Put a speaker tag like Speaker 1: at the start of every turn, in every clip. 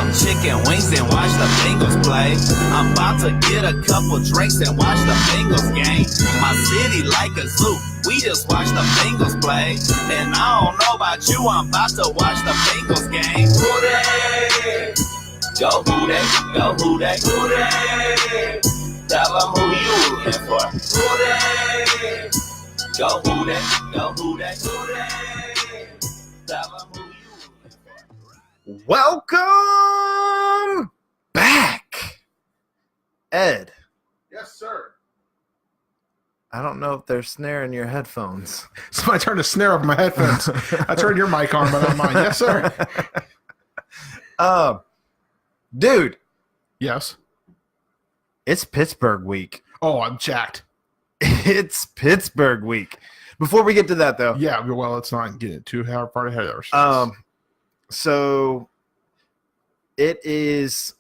Speaker 1: some chicken wings and watch the Bengals play. I'm about to get a couple drinks and watch the Bengals game. My city like a zoo, we just watch the Bengals play. And I don't know about you, I'm about to watch the Bengals game. Who they? Go who they? Go who they? Who they? Tell them who you rooting for. Who they? Go who they? Go who they? Who they? Tell them who you rooting for.
Speaker 2: Welcome back, Ed.
Speaker 3: Yes, sir.
Speaker 2: I don't know if they're snaring your headphones.
Speaker 3: Somebody turned a snare over my headphones. I turned your mic on, but not mine. Yes, sir.
Speaker 2: Dude,
Speaker 3: Yes.
Speaker 2: it's Pittsburgh week.
Speaker 3: Oh, I'm jacked.
Speaker 2: It's Pittsburgh week. Before we get to that, though,
Speaker 3: Yeah, well, let's not get too far ahead of ourselves.
Speaker 2: So it is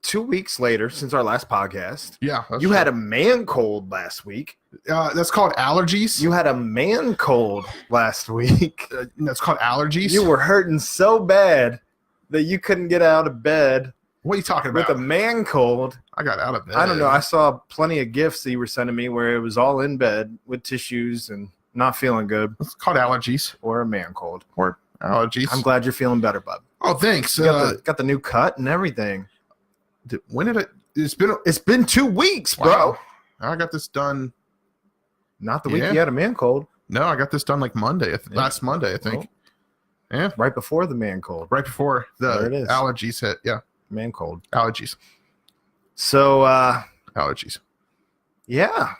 Speaker 2: 2 weeks later since our last podcast.
Speaker 3: Yeah.
Speaker 2: You had a man cold last week.
Speaker 3: that's called allergies.
Speaker 2: You had a man cold last week.
Speaker 3: That's called allergies.
Speaker 2: You were hurting so bad that you couldn't get out of bed
Speaker 3: What are you talking
Speaker 2: with
Speaker 3: about?
Speaker 2: a man cold.
Speaker 3: I got out of bed.
Speaker 2: I don't know. I saw plenty of gifts that you were sending me where it was all in bed with tissues and not feeling good,
Speaker 3: It's called allergies
Speaker 2: or a man cold.
Speaker 3: or allergies.
Speaker 2: I'm glad you're feeling better, bud.
Speaker 3: Oh, thanks.
Speaker 2: You got the new cut and everything.
Speaker 3: When did it?
Speaker 2: It's been 2 weeks, bro.
Speaker 3: Wow. I got this done.
Speaker 2: Not the week
Speaker 3: Yeah.
Speaker 2: you had a man cold.
Speaker 3: No, I got this done like Monday. Last Monday, I think. Yeah.
Speaker 2: Right before the man cold.
Speaker 3: Right before the
Speaker 2: There it is.
Speaker 3: allergies hit. Yeah.
Speaker 2: Man cold.
Speaker 3: Allergies.
Speaker 2: So,
Speaker 3: Allergies.
Speaker 2: yeah.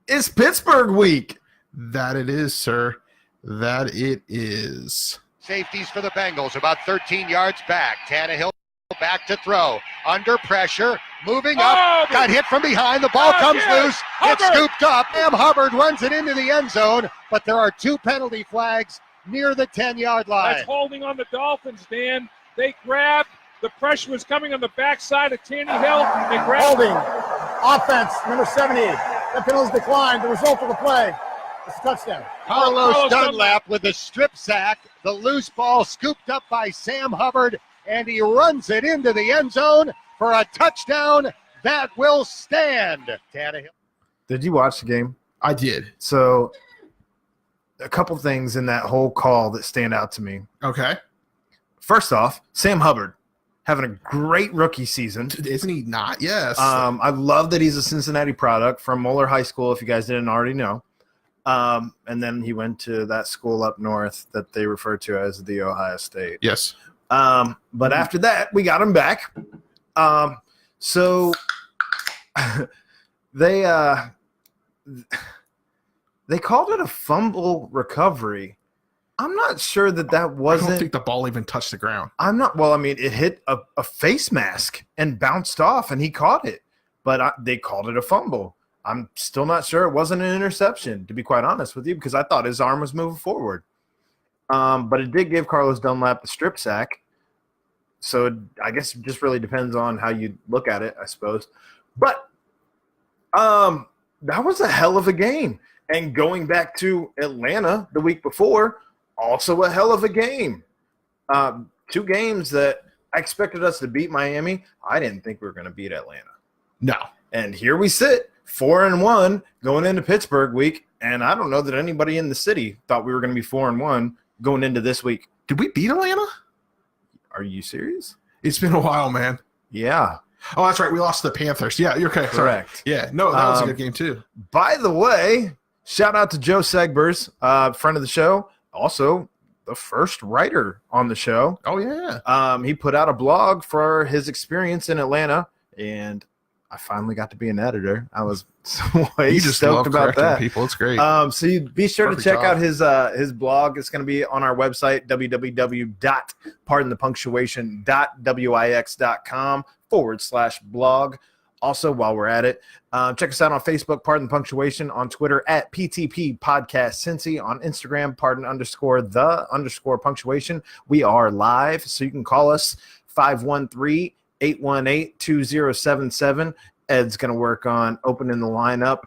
Speaker 2: It's Pittsburgh week.
Speaker 3: That it is, sir. That it is.
Speaker 4: Safeties for the Bengals, about 13 yards back. Tannehill back to throw. Under pressure, moving up, got hit from behind. The ball comes loose. It's scooped up. Sam Hubbard runs it into the end zone, but there are 2 penalty flags near the 10-yard line.
Speaker 5: That's holding on the Dolphins, Dan. They grabbed. The pressure was coming on the backside of Tannehill. They grabbed.
Speaker 6: Holding. Offense, number 78. That penalty's declined. The result of the play. It's a touchdown.
Speaker 4: Carlos Dunlap with a strip sack. The loose ball scooped up by Sam Hubbard, and he runs it into the end zone for a touchdown that will stand. Tannehill.
Speaker 2: Did you watch the game?
Speaker 3: I did.
Speaker 2: So, a couple things in that whole call that stand out to me.
Speaker 3: Okay.
Speaker 2: First off, Sam Hubbard having a great rookie season.
Speaker 3: Isn't he not? Yes.
Speaker 2: I love that he's a Cincinnati product from Moeller High School, if you guys didn't already know. And then he went to that school up north that they refer to as the Ohio State.
Speaker 3: Yes.
Speaker 2: But after that, we got him back. So they called it a fumble recovery. I'm not sure that
Speaker 3: I don't
Speaker 2: wasn't.
Speaker 3: think the ball even touched the ground.
Speaker 2: I'm not. Well, I mean, it hit a face mask and bounced off, and he caught it. But they called it a fumble. I'm still not sure it wasn't an interception, to be quite honest with you, because I thought his arm was moving forward. But it did give Carlos Dunlap the strip sack. So I guess it just really depends on how you look at it, I suppose. But that was a hell of a game. And going back to Atlanta the week before, also a hell of a game. 2 games that I expected us to beat Miami. I didn't think we were going to beat Atlanta.
Speaker 3: No.
Speaker 2: And here we sit, 4-1 going into Pittsburgh week. And I don't know that anybody in the city thought we were going to be 4-1 going into this week.
Speaker 3: Did we beat Atlanta?
Speaker 2: Are you serious?
Speaker 3: It's been a while, man.
Speaker 2: Yeah.
Speaker 3: Oh, that's right. We lost to the Panthers. Yeah, you're okay. Sorry.
Speaker 2: Correct.
Speaker 3: Yeah. No, that was a good game, too.
Speaker 2: By the way, shout out to Joe Segbers, friend of the show. Also, the first writer on the show.
Speaker 3: Oh, yeah.
Speaker 2: He put out a blog for his experience in Atlanta, and I finally got to be an editor. I was so
Speaker 3: You just
Speaker 2: stoked
Speaker 3: love
Speaker 2: about
Speaker 3: correcting
Speaker 2: that.
Speaker 3: people. It's great.
Speaker 2: So you be sure
Speaker 3: Perfect
Speaker 2: to check
Speaker 3: job.
Speaker 2: out his blog. It's going to be on our website, www.pardonthepunctuation.wix.com/blog. Also, while we're at it, check us out on Facebook, Pardon the Punctuation, on Twitter at PTP Podcast Cincy, on Instagram, Pardon_the_punctuation. We are live, so you can call us 513-818-2077. Ed's going to work on opening the lineup.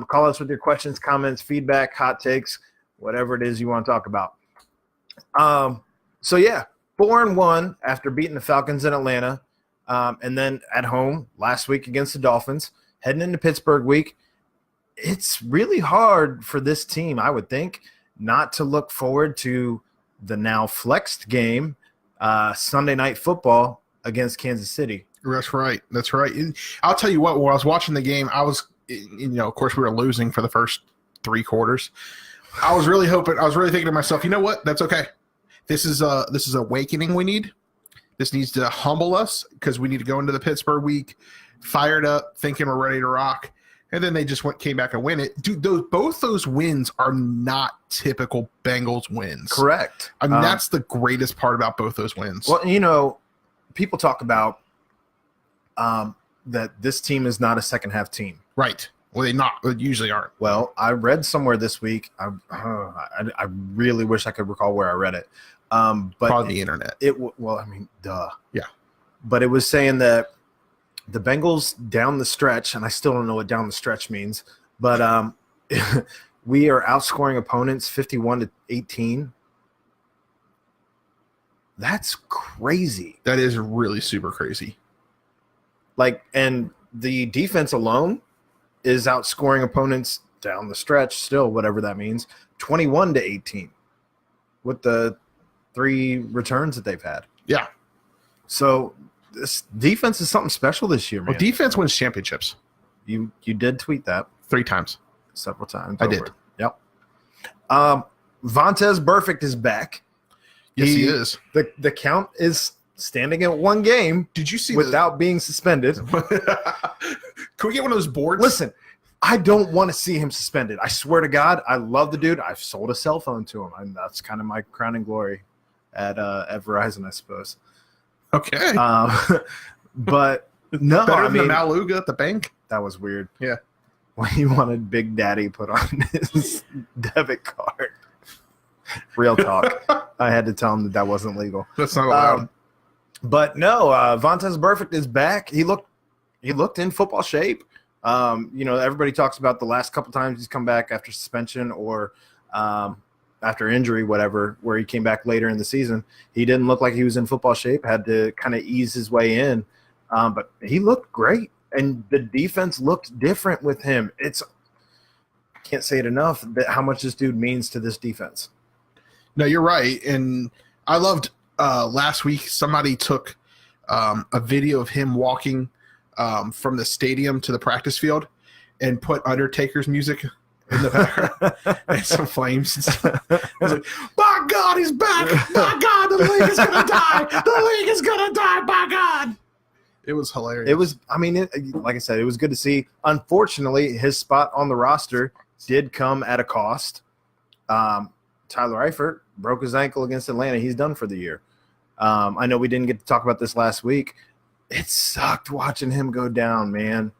Speaker 2: Call us with your questions, comments, feedback, hot takes, whatever it is you want to talk about. So yeah, 4-1 after beating the Falcons in Atlanta, and then at home last week against the Dolphins. Heading into Pittsburgh week, it's really hard for this team, I would think, not to look forward to the now flexed game, Sunday Night Football against Kansas City.
Speaker 3: That's right. That's right. And I'll tell you what, while I was watching the game, I was, of course, we were losing for the first 3 quarters. I was really thinking to myself, you know what? That's okay. This is awakening we need. This needs to humble us because we need to go into the Pittsburgh week fired up, thinking we're ready to rock. And then they just came back and win it. Dude, both those wins are not typical Bengals wins.
Speaker 2: Correct.
Speaker 3: I mean, that's the greatest part about both those wins.
Speaker 2: Well, people talk about that this team is not a second half team.
Speaker 3: Right. Well, they usually aren't.
Speaker 2: Well, I read somewhere this week. I really wish I could recall where I read it. But
Speaker 3: probably the internet.
Speaker 2: Duh.
Speaker 3: Yeah.
Speaker 2: But it was saying that the Bengals down the stretch, and I still don't know what down the stretch means, but we are outscoring opponents 51-18. That's crazy.
Speaker 3: That is really super crazy.
Speaker 2: And the defense alone is outscoring opponents down the stretch still, whatever that means, 21-18 with the 3 returns that they've had.
Speaker 3: Yeah.
Speaker 2: So this defense is something special this year, man.
Speaker 3: Well, defense wins championships.
Speaker 2: You did tweet that
Speaker 3: 3 times.
Speaker 2: several times.
Speaker 3: I did.
Speaker 2: Yep. Vontaze Burfict is back.
Speaker 3: Yes, he is.
Speaker 2: The count is standing at 1 game.
Speaker 3: Did you see
Speaker 2: without being suspended?
Speaker 3: Can we get one of those boards?
Speaker 2: Listen, I don't want to see him suspended. I swear to God, I love the dude. I've sold a cell phone to him, and that's kind of my crowning glory at Verizon, I suppose.
Speaker 3: Okay.
Speaker 2: But no,
Speaker 3: Better than the Maluga at the bank.
Speaker 2: That was weird.
Speaker 3: Yeah.
Speaker 2: When he wanted Big Daddy put on his debit card. Real talk. I had to tell him that wasn't legal.
Speaker 3: That's not allowed.
Speaker 2: But no, Vontaze Burfict is back. He looked in football shape. Everybody talks about the last couple times he's come back after suspension or after injury, whatever, where he came back later in the season. He didn't look like he was in football shape, had to kind of ease his way in. But he looked great, and the defense looked different with him. Can't say it enough how much this dude means to this defense.
Speaker 3: No, you're right. And I loved last week somebody took a video of him walking from the stadium to the practice field and put Undertaker's music in the background and some flames and stuff. I was like, by God, he's back. By God, the league is going to die. The league is going to die. By God. It was hilarious.
Speaker 2: It was, like I said, it was good to see. Unfortunately, his spot on the roster did come at a cost. Tyler Eifert broke his ankle against Atlanta. He's done for the year. I know we didn't get to talk about this last week. It sucked watching him go down, man.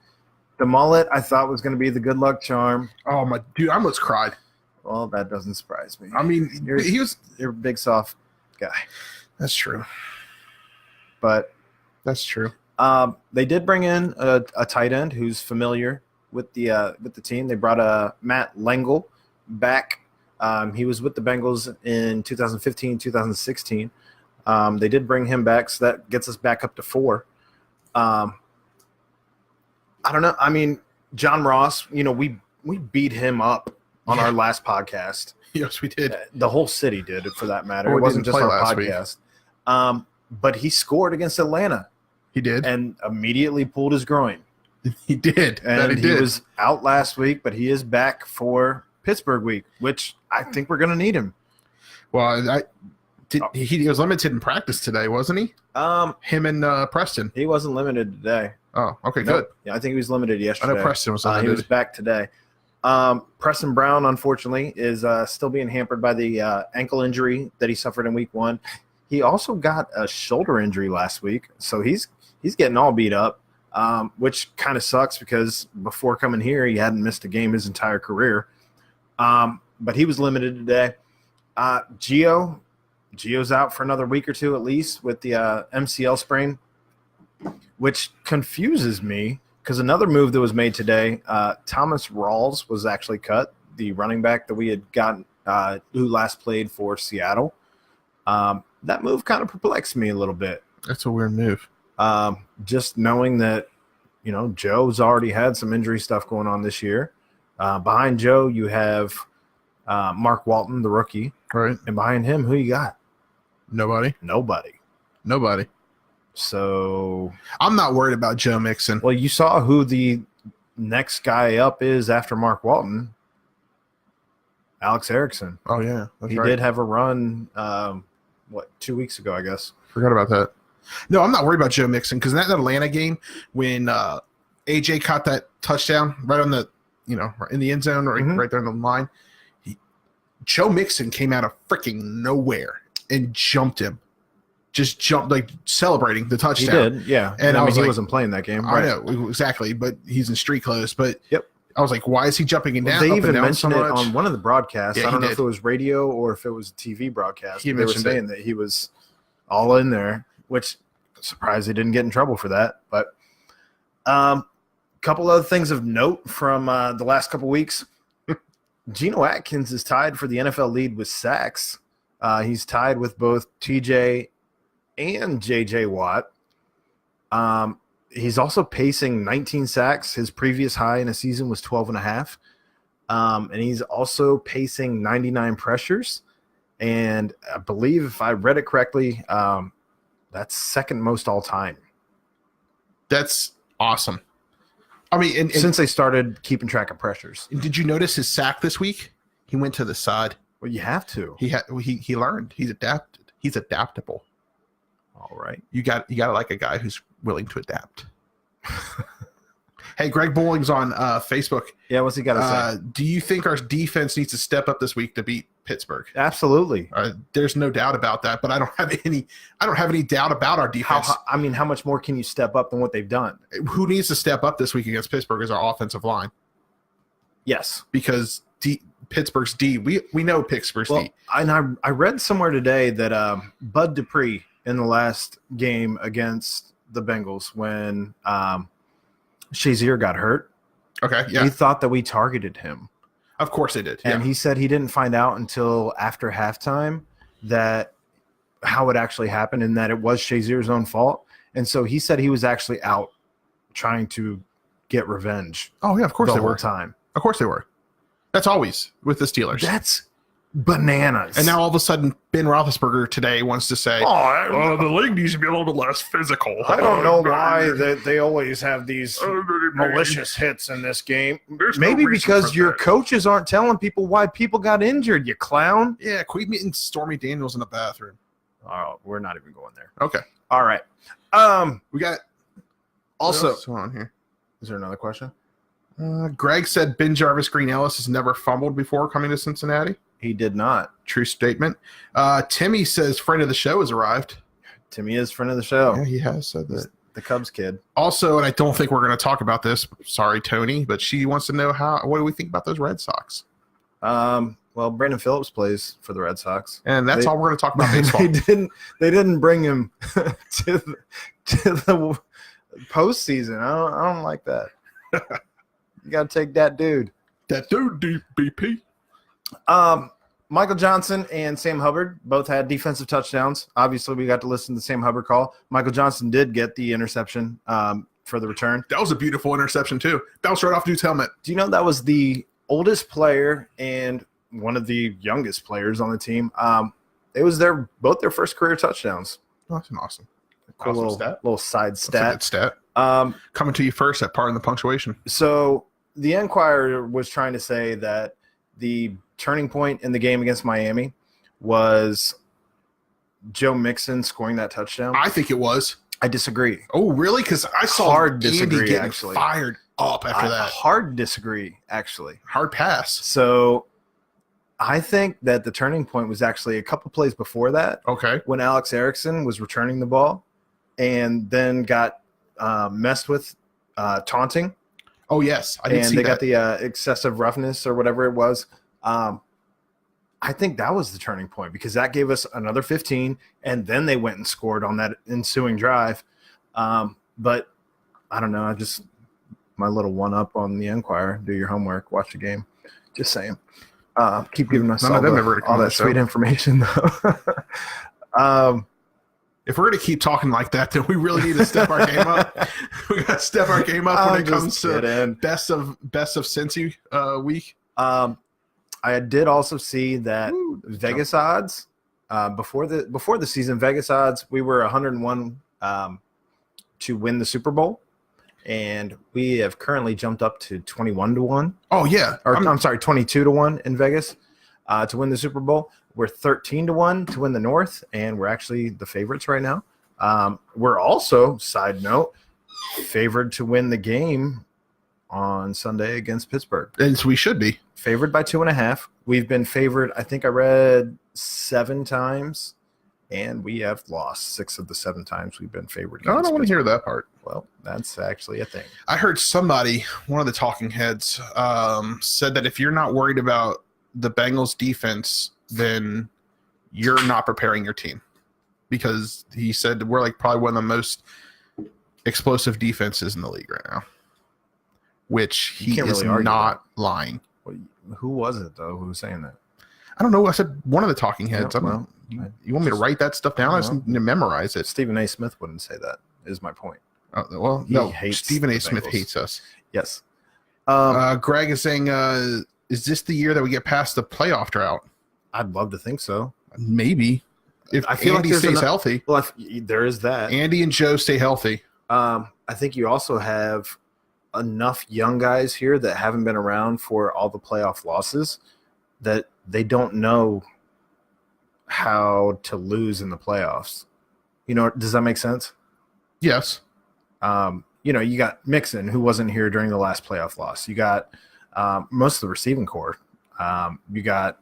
Speaker 2: The mullet I thought was going to be the good luck charm.
Speaker 3: Oh, my dude, I almost cried.
Speaker 2: Well, that doesn't surprise me.
Speaker 3: I mean,
Speaker 2: you're a big, soft guy.
Speaker 3: That's true.
Speaker 2: But
Speaker 3: that's true.
Speaker 2: They did bring in a tight end who's familiar with the team. They brought Matt Lengel back. He was with the Bengals in 2015, 2016. They did bring him back, so that gets us back up to 4. I don't know. I mean, John Ross, we beat him up on our last podcast.
Speaker 3: Yes, we did.
Speaker 2: The whole city did, for that matter.
Speaker 3: Well,
Speaker 2: it wasn't just our
Speaker 3: podcast.
Speaker 2: But he scored against Atlanta.
Speaker 3: He did.
Speaker 2: And immediately pulled his groin.
Speaker 3: He did.
Speaker 2: And he was out last week, but he is back for Pittsburgh week, which I think we're going to need him.
Speaker 3: Well, he was limited in practice today, wasn't he? Him and Preston.
Speaker 2: He wasn't limited today.
Speaker 3: Oh, okay, good.
Speaker 2: Yeah, I think he was limited yesterday.
Speaker 3: I know Preston was limited.
Speaker 2: He was back today. Preston Brown, unfortunately, is still being hampered by the ankle injury that he suffered in week 1. He also got a shoulder injury last week, so he's getting all beat up, which kind of sucks because before coming here, he hadn't missed a game his entire career. But he was limited today. Gio's out for another week or 2 at least with the MCL sprain, which confuses me because another move that was made today, Thomas Rawls was actually cut, the running back that we had gotten who last played for Seattle. that move kind of perplexed me a little bit.
Speaker 3: That's a weird move.
Speaker 2: Just knowing that, Joe's already had some injury stuff going on this year. Behind Joe, you have Mark Walton, the rookie.
Speaker 3: Right.
Speaker 2: And behind him, who you got?
Speaker 3: Nobody.
Speaker 2: So
Speaker 3: I'm not worried about Joe Mixon.
Speaker 2: well, you saw who the next guy up is after Mark Walton. Alex Erickson.
Speaker 3: Oh, yeah. That's
Speaker 2: He
Speaker 3: right.
Speaker 2: did have a run, 2 weeks ago, I guess.
Speaker 3: Forgot about that. No, I'm not worried about Joe Mixon because in that Atlanta game when AJ caught that touchdown right on the, in the end zone, right there on the line, Joe Mixon came out of freaking nowhere and jumped him. Just jumped, like celebrating the
Speaker 2: He
Speaker 3: touchdown.
Speaker 2: did, yeah.
Speaker 3: And I was
Speaker 2: he
Speaker 3: like-
Speaker 2: wasn't playing that game.
Speaker 3: I know, exactly, but he's in street clothes. But
Speaker 2: Yep.
Speaker 3: I was like, why is he jumping and down?
Speaker 2: They
Speaker 3: up
Speaker 2: even
Speaker 3: and down
Speaker 2: mentioned
Speaker 3: so
Speaker 2: it
Speaker 3: much?
Speaker 2: on one of the broadcasts.
Speaker 3: Yeah,
Speaker 2: I don't
Speaker 3: he
Speaker 2: know if
Speaker 3: did.
Speaker 2: it was radio or if it was a TV broadcast.
Speaker 3: He
Speaker 2: They were
Speaker 3: mentioned
Speaker 2: saying that he was all in there, which surprised he didn't get in trouble for that. But couple other things of note from the last couple weeks. Geno Atkins is tied for the NFL lead with sacks. He's tied with both TJ and JJ Watt. He's also pacing 19 sacks. His previous high in a season was 12.5. And he's also pacing 99 pressures. And I believe, if I read it correctly, that's second most all time.
Speaker 3: That's awesome. I mean, and
Speaker 2: Since they started keeping track of pressures.
Speaker 3: did you notice his sack this week? He went to the side.
Speaker 2: Well, you have to.
Speaker 3: He learned. He's adapted. He's adaptable.
Speaker 2: All right.
Speaker 3: You got to like a guy who's willing to adapt. Hey, Greg Bowling's on Facebook.
Speaker 2: Yeah, what's he got to say?
Speaker 3: Do you think our defense needs to step up this week to beat Pittsburgh?
Speaker 2: Absolutely.
Speaker 3: There's no doubt about that, but I don't have any doubt about our defense.
Speaker 2: How much more can you step up than what they've done?
Speaker 3: Who needs to step up this week against Pittsburgh is our offensive line,
Speaker 2: Yes.
Speaker 3: because Pittsburgh's D. We know Pittsburgh's
Speaker 2: Well,
Speaker 3: D.
Speaker 2: and I read somewhere today that Bud Dupree in the last game against the Bengals when Shazier got hurt,
Speaker 3: Okay, yeah,
Speaker 2: he thought that we targeted him.
Speaker 3: of course they did.
Speaker 2: And
Speaker 3: Yeah.
Speaker 2: he said he didn't find out until after halftime that how it actually happened and that it was Shazier's own fault. And so he said he was actually out trying to get revenge
Speaker 3: Oh yeah, of course
Speaker 2: the
Speaker 3: they
Speaker 2: whole
Speaker 3: were.
Speaker 2: time.
Speaker 3: Of course they were. That's always with the Steelers.
Speaker 2: That's bananas.
Speaker 3: And now all of a sudden, Ben Roethlisberger today wants to say, the league needs to be a little bit less physical.
Speaker 2: I don't know why they always have these malicious hits in this game. Maybe because your coaches aren't telling people why people got injured, you clown.
Speaker 3: Yeah, quit meeting Stormy Daniels in the bathroom.
Speaker 2: Oh, we're not even going there.
Speaker 3: Okay.
Speaker 2: All right.
Speaker 3: We got
Speaker 2: Also,
Speaker 3: what's on here?
Speaker 2: is there another question?
Speaker 3: Greg said Ben Jarvis Green Ellis has never fumbled before coming to Cincinnati.
Speaker 2: He did not.
Speaker 3: True statement. Timmy says friend of the show has arrived.
Speaker 2: Timmy is friend of the show.
Speaker 3: Yeah, he has said that.
Speaker 2: The Cubs kid.
Speaker 3: Also, and I don't think we're going to talk about this. Sorry, Tony, but she wants to know what do we think about those Red Sox?
Speaker 2: Well, Brandon Phillips plays for the Red Sox.
Speaker 3: And that's all we're going to talk about baseball.
Speaker 2: They didn't bring him to the postseason. I don't like that. You got to take that dude.
Speaker 3: That dude, DBP.
Speaker 2: Michael Johnson and Sam Hubbard both had defensive touchdowns. Obviously, we got to listen to the Sam Hubbard call. Michael Johnson did get the interception for the return.
Speaker 3: That was a beautiful interception, too. Bounced right off dude's helmet.
Speaker 2: Do you know that was the oldest player and one of the youngest players on the team? It was both their first career touchdowns.
Speaker 3: Oh, that's an awesome.
Speaker 2: Cool
Speaker 3: Awesome
Speaker 2: little,
Speaker 3: stat.
Speaker 2: little side
Speaker 3: That's a good
Speaker 2: stat.
Speaker 3: stat. Coming to you first at part in the punctuation.
Speaker 2: So the Enquirer was trying to say that the turning point in the game against Miami was Joe Mixon scoring that touchdown.
Speaker 3: I think it was.
Speaker 2: I disagree.
Speaker 3: Oh, really? Because I saw
Speaker 2: Hard
Speaker 3: Andy
Speaker 2: disagree,
Speaker 3: getting
Speaker 2: actually.
Speaker 3: fired up after
Speaker 2: I
Speaker 3: that.
Speaker 2: hard disagree, actually.
Speaker 3: Hard pass.
Speaker 2: So I think that the turning point was actually a couple plays before that
Speaker 3: Okay.
Speaker 2: when Alex Erickson was returning the ball and then got messed with taunting.
Speaker 3: Oh, yes. I did
Speaker 2: And
Speaker 3: see
Speaker 2: they
Speaker 3: that.
Speaker 2: got the excessive roughness or whatever it was. I think that was the turning point because that gave us another 15, and then they went and scored on that ensuing drive. But I don't know. My little one-up on the Enquirer. Do your homework. Watch the game. Just saying. Keep giving us
Speaker 3: None of them ever come
Speaker 2: all
Speaker 3: on
Speaker 2: that
Speaker 3: the show.
Speaker 2: sweet information, though.
Speaker 3: If we're going to keep talking like that, then we really need to step our game up. We got to step our game up when it comes to best of Cincy week.
Speaker 2: I did also see that Vegas odds before the season. Vegas odds, we were 101 to win the Super Bowl, and we have currently jumped up to 21-1.
Speaker 3: Oh yeah,
Speaker 2: or I'm sorry, 22-1 in Vegas to win the Super Bowl. We're 13-1 to win the North, and we're actually the favorites right now. We're also, side note, favored to win the game on Sunday against Pittsburgh.
Speaker 3: And so we should be.
Speaker 2: Favored by 2.5. We've been favored, I think I read 7 times, and we have lost 6 of the 7 times we've been favored.
Speaker 3: I don't want to hear that part.
Speaker 2: Well, that's actually a thing.
Speaker 3: I heard somebody, one of the talking heads, said that if you're not worried about the Bengals defense, then you're not preparing your team. Because he said we're like probably one of the most explosive defenses in the league right now. Which he is really not lying.
Speaker 2: Who was it, though, who was saying that?
Speaker 3: I don't know. I said one of the talking heads.
Speaker 2: No,
Speaker 3: you want me to write that stuff down? I just need to memorize it.
Speaker 2: Stephen A. Smith wouldn't say that, is my point.
Speaker 3: Well, no, Stephen A. Smith hates us.
Speaker 2: Yes.
Speaker 3: Greg is saying, is this the year that we get past the playoff drought?
Speaker 2: I'd love to think so.
Speaker 3: Maybe. If
Speaker 2: I feel
Speaker 3: Andy stays healthy.
Speaker 2: Well, there is that.
Speaker 3: Andy and Joe stay healthy.
Speaker 2: I think you also have enough young guys here that haven't been around for all the playoff losses that they don't know how to lose in the playoffs. You know, does that make sense?
Speaker 3: Yes.
Speaker 2: You got Mixon, who wasn't here during the last playoff loss. You got most of the receiving core. You got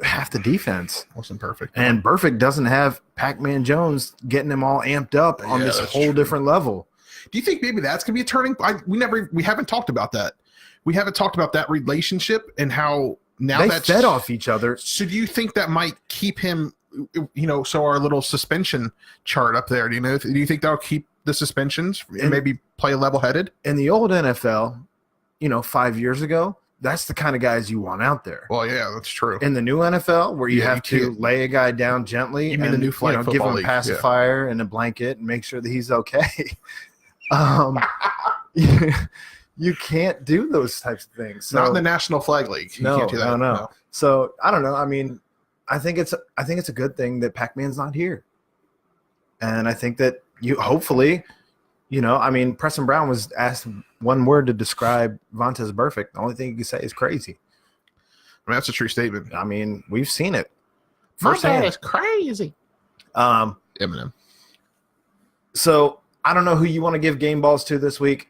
Speaker 2: half the defense.
Speaker 3: Wasn't perfect.
Speaker 2: And Burfict doesn't have Pac-Man Jones getting him all amped up on this whole different level.
Speaker 3: Do you think maybe that's going to be a turning point? We haven't talked about that. We haven't talked about that relationship and how now
Speaker 2: they fed off each other.
Speaker 3: So do you think that might keep him, so our little suspension chart up there, do you think that'll keep the suspensions and maybe play level-headed?
Speaker 2: In the old NFL, 5 years ago, that's the kind of guys you want out there.
Speaker 3: Well, yeah, that's true.
Speaker 2: In the new NFL, where you have to lay a guy down gently,
Speaker 3: you mean the new flag football
Speaker 2: give him
Speaker 3: league.
Speaker 2: a pacifier and a blanket and make sure that he's okay. You can't do those types of things. So,
Speaker 3: not in the National Flag League. You can't do that.
Speaker 2: No. So I don't know. I mean, I think it's a good thing that Pac-Man's not here, and I think that hopefully, Preston Brown was asked one word to describe Vontaze Burfict. The only thing he could say is crazy.
Speaker 3: I mean, that's a true statement.
Speaker 2: I mean, we've seen it
Speaker 3: firsthand. Is crazy. Eminem.
Speaker 2: So I don't know who you want to give game balls to this week.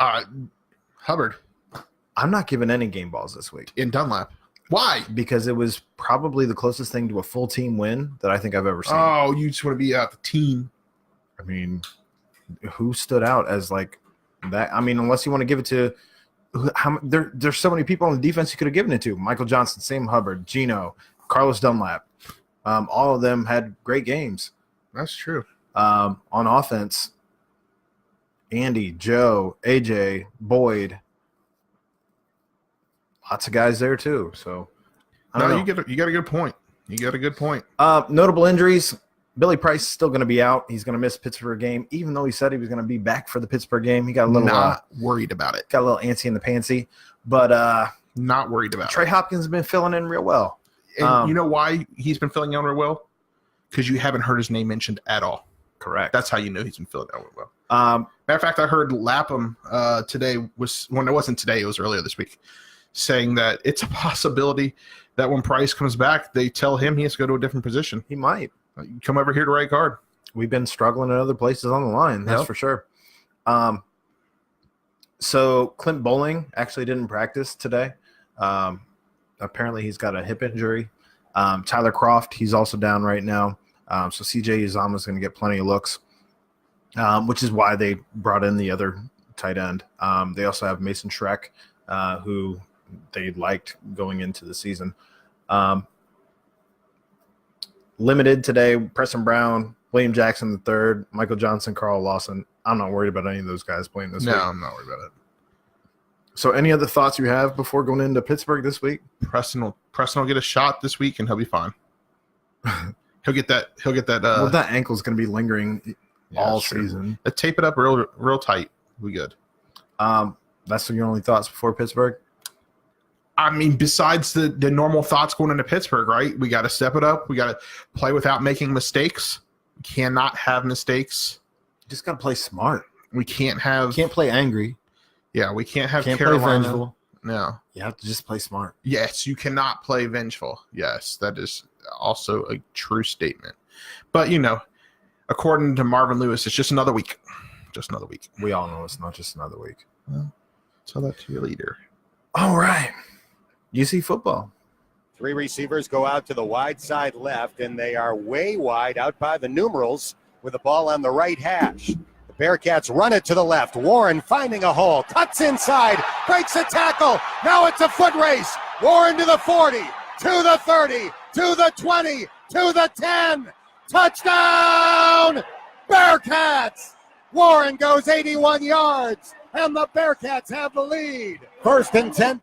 Speaker 3: Hubbard.
Speaker 2: I'm not giving any game balls this week.
Speaker 3: In Dunlap. Why?
Speaker 2: Because it was probably the closest thing to a full team win that I think I've ever seen.
Speaker 3: Oh, you just want to be out the team.
Speaker 2: I mean, who stood out as like that? I mean, unless you want to give it to there's so many people on the defense you could have given it to. Michael Johnson, Sam Hubbard, Geno, Carlos Dunlap. All of them had great games.
Speaker 3: That's true.
Speaker 2: On offense, Andy, Joe, AJ, Boyd, lots of guys there too. So,
Speaker 3: you got a good point. You got a good point.
Speaker 2: Notable injuries: Billy Price is still going to be out. He's going to miss Pittsburgh game, even though he said he was going to be back for the Pittsburgh game. He got a little
Speaker 3: not worried about it.
Speaker 2: Got a little antsy in the pantsy, but
Speaker 3: not worried about
Speaker 2: Trey
Speaker 3: it.
Speaker 2: Hopkins has been filling in real well.
Speaker 3: And you know why he's been filling in real well? Because you haven't heard his name mentioned at all.
Speaker 2: Correct.
Speaker 3: That's how you know he's been filling out well. Matter of fact, I heard Lapham today it wasn't today, it was earlier this week, saying that it's a possibility that when Price comes back, they tell him he has to go to a different position.
Speaker 2: He might.
Speaker 3: Come over here to right guard.
Speaker 2: We've been struggling in other places on the line, that's for sure. So Clint Bowling actually didn't practice today. Apparently he's got a hip injury. Tyler Kroft, he's also down right now. So CJ Uzomah is going to get plenty of looks, which is why they brought in the other tight end. They also have Mason Schreck, who they liked going into the season. Limited today, Preston Brown, William Jackson III, Michael Johnson, Carl Lawson. I'm not worried about any of those guys playing this week.
Speaker 3: No, I'm not worried about it.
Speaker 2: So any other thoughts you have before going into Pittsburgh this week?
Speaker 3: Preston will get a shot this week, and he'll be fine. He'll get that.
Speaker 2: well, that ankle's going to be lingering all
Speaker 3: true.
Speaker 2: season.
Speaker 3: Tape it up real tight. We good.
Speaker 2: That's your only thoughts before Pittsburgh?
Speaker 3: I mean, besides the normal thoughts going into Pittsburgh, right? We got to step it up. We got to play without making mistakes. We cannot have mistakes.
Speaker 2: You just got to play smart.
Speaker 3: We can't have.
Speaker 2: Can't play angry.
Speaker 3: Yeah, we can't have
Speaker 2: Can't play
Speaker 3: Carolina.
Speaker 2: vengeful.
Speaker 3: No.
Speaker 2: You have to just play smart.
Speaker 3: Yes, you cannot play vengeful. Yes, that is also a true statement. But, according to Marvin Lewis, it's just another week. Just another week.
Speaker 2: We all know it's not just another week.
Speaker 3: Well, tell that to your leader.
Speaker 2: All right. UC football.
Speaker 7: 3 receivers go out to the wide side left, and they are way wide out by the numerals with the ball on the right hash. The Bearcats run it to the left. Warren finding a hole. Cuts inside. Breaks a tackle. Now it's a foot race. Warren to the 40, to the 30, to the 20, to the 10. Touchdown! Bearcats! Warren goes 81 yards, and the Bearcats have the lead. 1st and 10.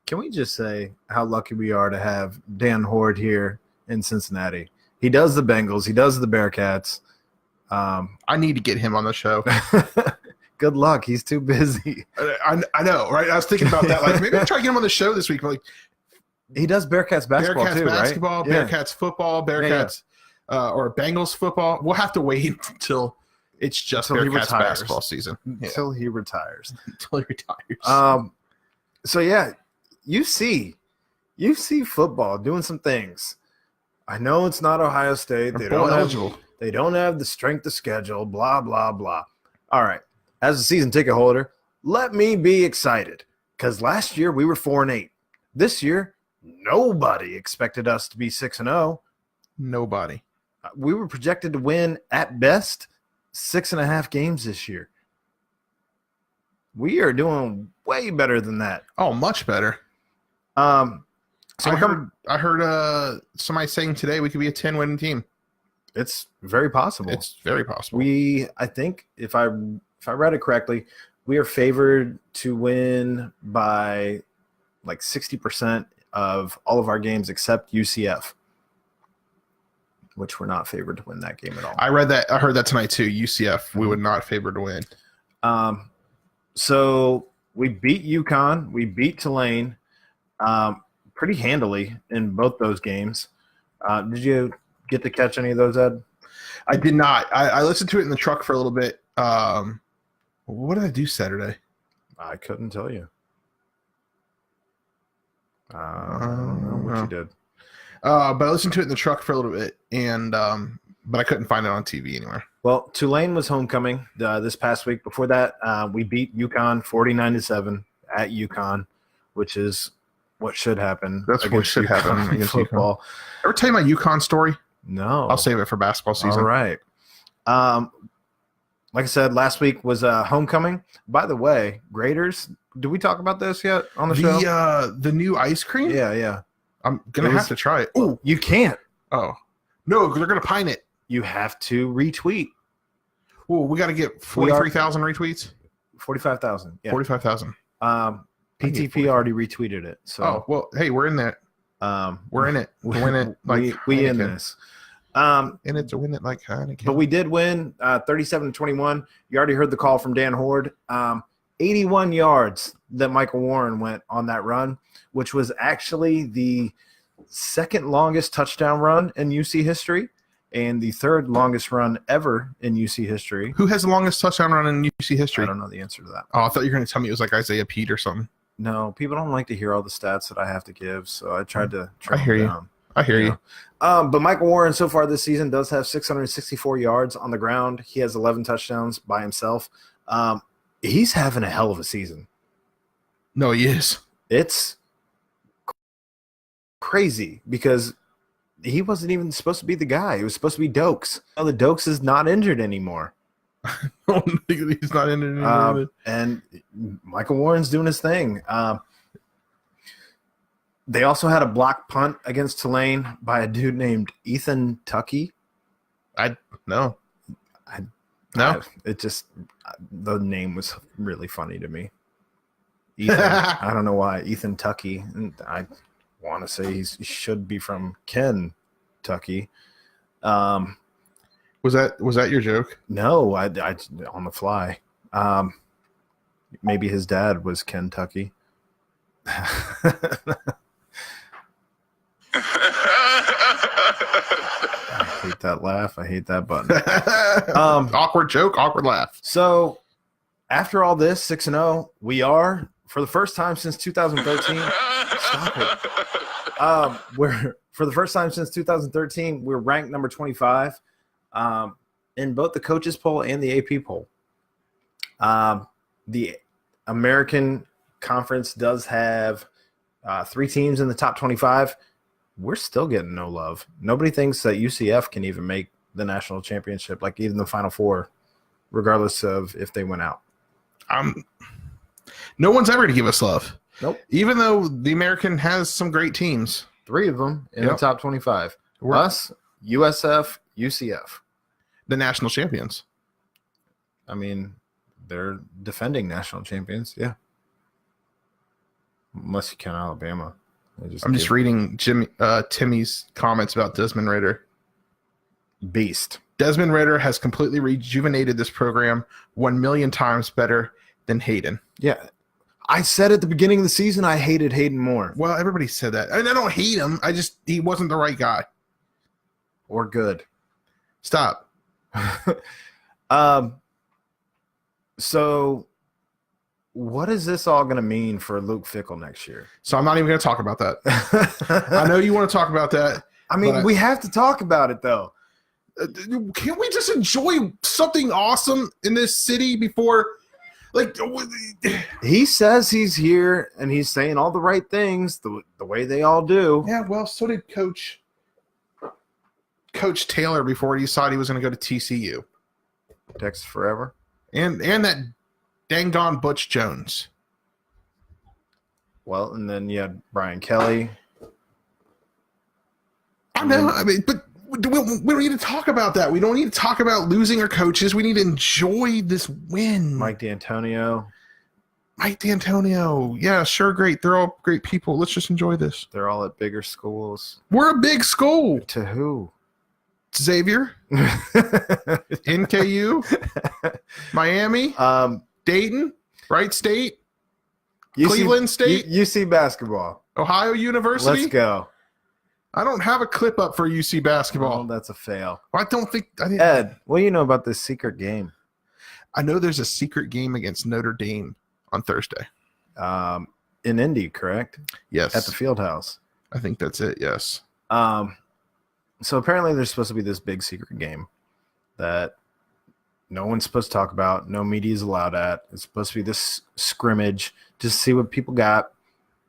Speaker 2: Can we just say how lucky we are to have Dan Horde here in Cincinnati? He does the Bengals. He does the Bearcats.
Speaker 3: I need to get him on the show.
Speaker 2: Good luck. He's too busy.
Speaker 3: I know, right? I was thinking about that. Like, maybe I'll try to get him on the show this week. But like,
Speaker 2: He does Bearcats basketball
Speaker 3: Bearcats
Speaker 2: too,
Speaker 3: basketball,
Speaker 2: right? Yeah.
Speaker 3: Bearcats football, Bearcats or Bengals football. We'll have to wait until it's just
Speaker 2: Until he
Speaker 3: Bearcats
Speaker 2: retires.
Speaker 3: basketball season. Yeah.
Speaker 2: Until he retires.
Speaker 3: Until he retires.
Speaker 2: So yeah, UC football doing some things. I know it's not Ohio State.
Speaker 3: They're bowl eligible.
Speaker 2: They don't have the strength of schedule. Blah blah blah. All right, as a season ticket holder, let me be excited because last year we were 4-8. This year, nobody expected us to be 6-0.
Speaker 3: Nobody.
Speaker 2: We were projected to win at best 6.5 games this year. We are doing way better than that.
Speaker 3: Oh, much better.
Speaker 2: So
Speaker 3: I heard somebody saying today we could be a 10-win team.
Speaker 2: it's very possible.
Speaker 3: It's very possible.
Speaker 2: I think if I read it correctly, we are favored to win by like 60% of all of our games except UCF, which we're not favored to win that game at all.
Speaker 3: I read that. I heard that tonight too. UCF, we would not favor to win.
Speaker 2: So we beat UConn, we beat Tulane pretty handily in both those games. Did you get to catch any of those, Ed?
Speaker 3: I did not. I listened to it in the truck for a little bit. What did I do Saturday?
Speaker 2: I couldn't tell you. I don't know what you did.
Speaker 3: But I listened to it in the truck for a little bit, and but I couldn't find it on TV anywhere.
Speaker 2: Well, Tulane was homecoming this past week. Before that, we beat UConn 49-7 at UConn, which is what should happen.
Speaker 3: That's what should happen against
Speaker 2: football.
Speaker 3: UConn. Ever tell you my UConn story?
Speaker 2: No,
Speaker 3: I'll save it for basketball season.
Speaker 2: All right. Like I said, last week was homecoming. By the way, Graders, did we talk about this yet on the show?
Speaker 3: The new ice cream?
Speaker 2: Yeah.
Speaker 3: I'm going to have to try it.
Speaker 2: Oh, you can't.
Speaker 3: Oh. No, they're going to pine it.
Speaker 2: You have to retweet.
Speaker 3: Well, we got to get 43,000 retweets?
Speaker 2: 45,000. Yeah.
Speaker 3: 45,000.
Speaker 2: PTP already retweeted it. So.
Speaker 3: Oh, well, hey, we're in that. We're in it. We win it. Like
Speaker 2: we in this.
Speaker 3: In it to win it like Heineken.
Speaker 2: But we did win 37-21. You already heard the call from Dan Horde. 81 yards that Michael Warren went on that run, which was actually the second longest touchdown run in UC history and the third longest run ever in UC history.
Speaker 3: Who has the longest touchdown run in UC history?
Speaker 2: I don't know the answer to that.
Speaker 3: Oh, I thought you were going to tell me it was like Isaiah Pete or something.
Speaker 2: No, people don't like to hear all the stats that I have to give, so I tried to
Speaker 3: I hear you.
Speaker 2: down.
Speaker 3: I hear you.
Speaker 2: But Michael Warren so far this season does have 664 yards on the ground. He has 11 touchdowns by himself. He's having a hell of a season.
Speaker 3: No, he is.
Speaker 2: It's crazy because he wasn't even supposed to be the guy. He was supposed to be Dokes. Now the Dokes is not injured anymore.
Speaker 3: He's not injured anymore.
Speaker 2: And Michael Warren's doing his thing. They also had a block punt against Tulane by a dude named Ethan Tuckey.
Speaker 3: No.
Speaker 2: It just the name was really funny to me. Ethan, I don't know why. Ethan Tuckey. And I want to say he should be from Ken Kentucky.
Speaker 3: Was that your joke?
Speaker 2: No, I on the fly. Maybe his dad was Kentucky. I hate that laugh. I hate that button.
Speaker 3: Awkward joke, awkward laugh.
Speaker 2: So after all this, 6-0, we are, for the first time since 2013. Stop it. We're for the first time since 2013, we're ranked number 25 in both the coaches poll and the AP poll. The American Conference does have 3 teams in the top 25. We're still getting no love. Nobody thinks that UCF can even make the national championship, like even the Final Four, regardless of if they went out.
Speaker 3: No one's ever to give us love.
Speaker 2: Nope.
Speaker 3: Even though the American has some great teams.
Speaker 2: 3 of them in
Speaker 3: Yep.
Speaker 2: the top 25.
Speaker 3: We're-
Speaker 2: Us, USF, UCF.
Speaker 3: The national champions.
Speaker 2: I mean, they're defending national champions. Yeah. Unless you count Alabama.
Speaker 3: I'm just reading Timmy's comments about Desmond Ritter.
Speaker 2: Beast.
Speaker 3: Desmond Ritter has completely rejuvenated this program 1 million times better than Hayden.
Speaker 2: Yeah. I said at the beginning of the season I hated Hayden more.
Speaker 3: Well, everybody said that. I don't hate him. He wasn't the right guy.
Speaker 2: Or good.
Speaker 3: Stop.
Speaker 2: So what is this all going to mean for Luke Fickell next year?
Speaker 3: So I'm not even going to talk about that. I know you want to talk about that.
Speaker 2: I mean,
Speaker 3: but
Speaker 2: we have to talk about it, though.
Speaker 3: Can't we just enjoy something awesome in this city before, like,
Speaker 2: He says he's here, and he's saying all the right things the way they all do.
Speaker 3: yeah, well, so did Coach Taylor before he decided he was going to go to TCU.
Speaker 2: Texas forever.
Speaker 3: And that dang gone Butch Jones.
Speaker 2: Well, and then you had Brian Kelly.
Speaker 3: I know. I mean, but we don't need to talk about that. We don't need to talk about losing our coaches. We need to enjoy this win.
Speaker 2: Mike D'Antonio.
Speaker 3: Mike D'Antonio. Yeah, sure, great. They're all great people. Let's just enjoy this.
Speaker 2: They're all at bigger schools.
Speaker 3: We're a big school.
Speaker 2: To who?
Speaker 3: Xavier, NKU, Miami, Dayton, Wright State, Cleveland State,
Speaker 2: UC basketball.
Speaker 3: Ohio University.
Speaker 2: Let's go.
Speaker 3: I don't have a clip up for UC
Speaker 2: Oh,
Speaker 3: basketball.
Speaker 2: that's a fail.
Speaker 3: I don't think.
Speaker 2: Ed, what do you know about this secret game?
Speaker 3: I know there's a secret game against Notre Dame on Thursday.
Speaker 2: In Indy, correct?
Speaker 3: Yes,
Speaker 2: At the field house.
Speaker 3: I think that's it. Yes.
Speaker 2: So apparently there's supposed to be this big secret game that no one's supposed to talk about, no media is allowed at. It's supposed to be this scrimmage just to see what people got,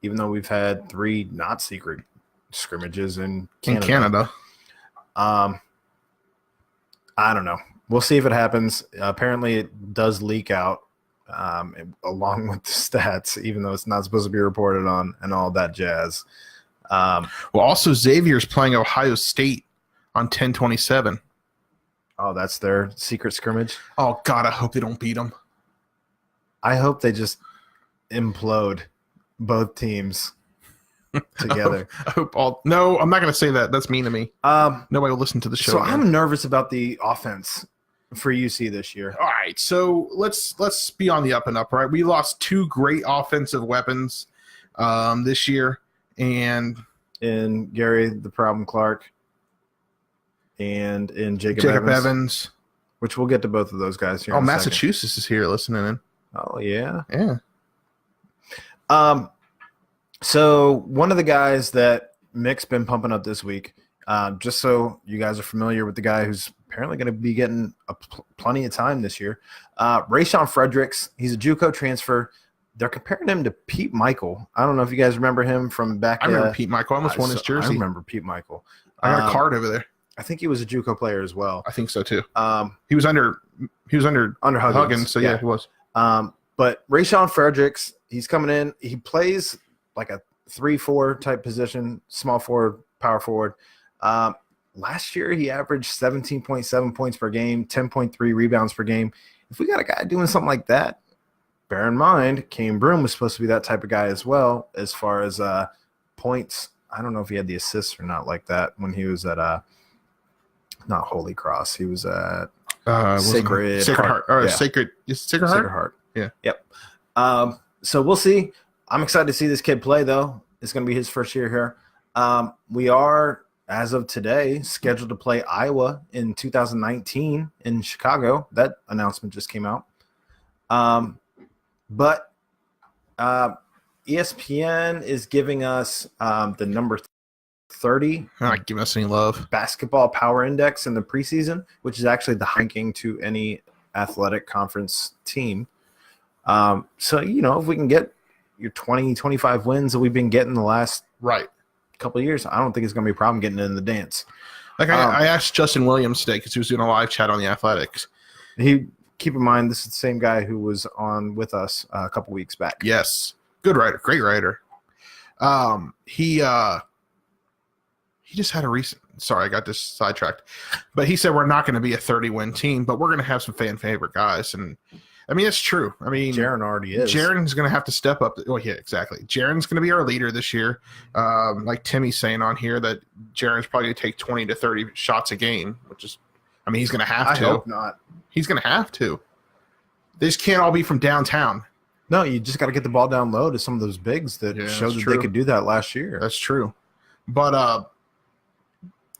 Speaker 2: even though we've had 3 not secret scrimmages in Canada. I don't know. We'll see if it happens. Apparently it does leak out along with the stats, even though it's not supposed to be reported on and all that jazz.
Speaker 3: Well, also Xavier's playing Ohio State on 10/27.
Speaker 2: Oh, that's their secret scrimmage?
Speaker 3: Oh, God, I hope they don't beat them.
Speaker 2: I hope they just implode both teams together.
Speaker 3: I hope all. No, I'm not going to say that. That's mean to me. Nobody will listen to the show.
Speaker 2: So
Speaker 3: again.
Speaker 2: I'm nervous about the offense for UC this year.
Speaker 3: All right, so let's be on the up and up, right? We lost 2 great offensive weapons this year, and
Speaker 2: In Gary the Problem Clark and in Jacob
Speaker 3: Evans.
Speaker 2: which we'll get to both of those guys here.
Speaker 3: Oh,
Speaker 2: in a second.
Speaker 3: Massachusetts is here listening in.
Speaker 2: Oh, yeah.
Speaker 3: Yeah.
Speaker 2: So one of the guys that Mick's been pumping up this week, just so you guys are familiar with the guy who's apparently going to be getting plenty of time this year, Rayshon Fredericks. He's a JUCO transfer. They're comparing him to Pete Michael. I don't know if you guys remember him from back.
Speaker 3: I remember Pete Michael. I almost won his jersey.
Speaker 2: I remember Pete Michael.
Speaker 3: I got a card over there.
Speaker 2: I think he was a JUCO player as well.
Speaker 3: I think so too.
Speaker 2: Um,
Speaker 3: He was under Huggins, so yeah, he was.
Speaker 2: But Rayshon Fredericks, he's coming in. He plays like a 3-4 type position, small forward, power forward. Last year, he averaged 17.7 points per game, 10.3 rebounds per game. If we got a guy doing something like that, bear in mind, Kane Broome was supposed to be that type of guy as well, as far as points I don't know if he had the assists or not like that when he was at not Holy Cross. He was at Sacred
Speaker 3: Heart. Or
Speaker 2: Yeah.
Speaker 3: Sacred Heart?
Speaker 2: Sacred Heart.
Speaker 3: Yeah.
Speaker 2: Yep. So we'll see. I'm excited to see this kid play, though. It's going to be his first year here. We are, as of today, scheduled to play Iowa in 2019 in Chicago. That announcement just came out. But ESPN is giving us the number 30
Speaker 3: Not giving us any love.
Speaker 2: basketball power index in the preseason, which is actually the ranking to any athletic conference team. So, if we can get your 20, 25 wins that we've been getting the last
Speaker 3: Right.
Speaker 2: couple of years, I don't think it's going to be a problem getting in the dance.
Speaker 3: Like I asked Justin Williams today because he was doing a live chat on the Athletics.
Speaker 2: Keep in mind, this is the same guy who was on with us a couple weeks back.
Speaker 3: Yes. Good writer. Great writer. He just had a recent – sorry, I got this sidetracked. But he said we're not going to be a 30-win team, but we're going to have some fan favorite guys. And, I mean, it's true. I mean –
Speaker 2: Jaron already is.
Speaker 3: Jaron's going to have to step up. Oh, yeah, exactly. Jaron's going to be our leader this year. Like Timmy's saying on here that Jaron's probably going to take 20 to 30 shots a game, which is – I mean, he's going to have to.
Speaker 2: I hope not.
Speaker 3: He's going to have to. They just can't all be from downtown.
Speaker 2: No, you just got to get the ball down low to some of those bigs that showed that
Speaker 3: true.
Speaker 2: they could do that last year.
Speaker 3: That's true. But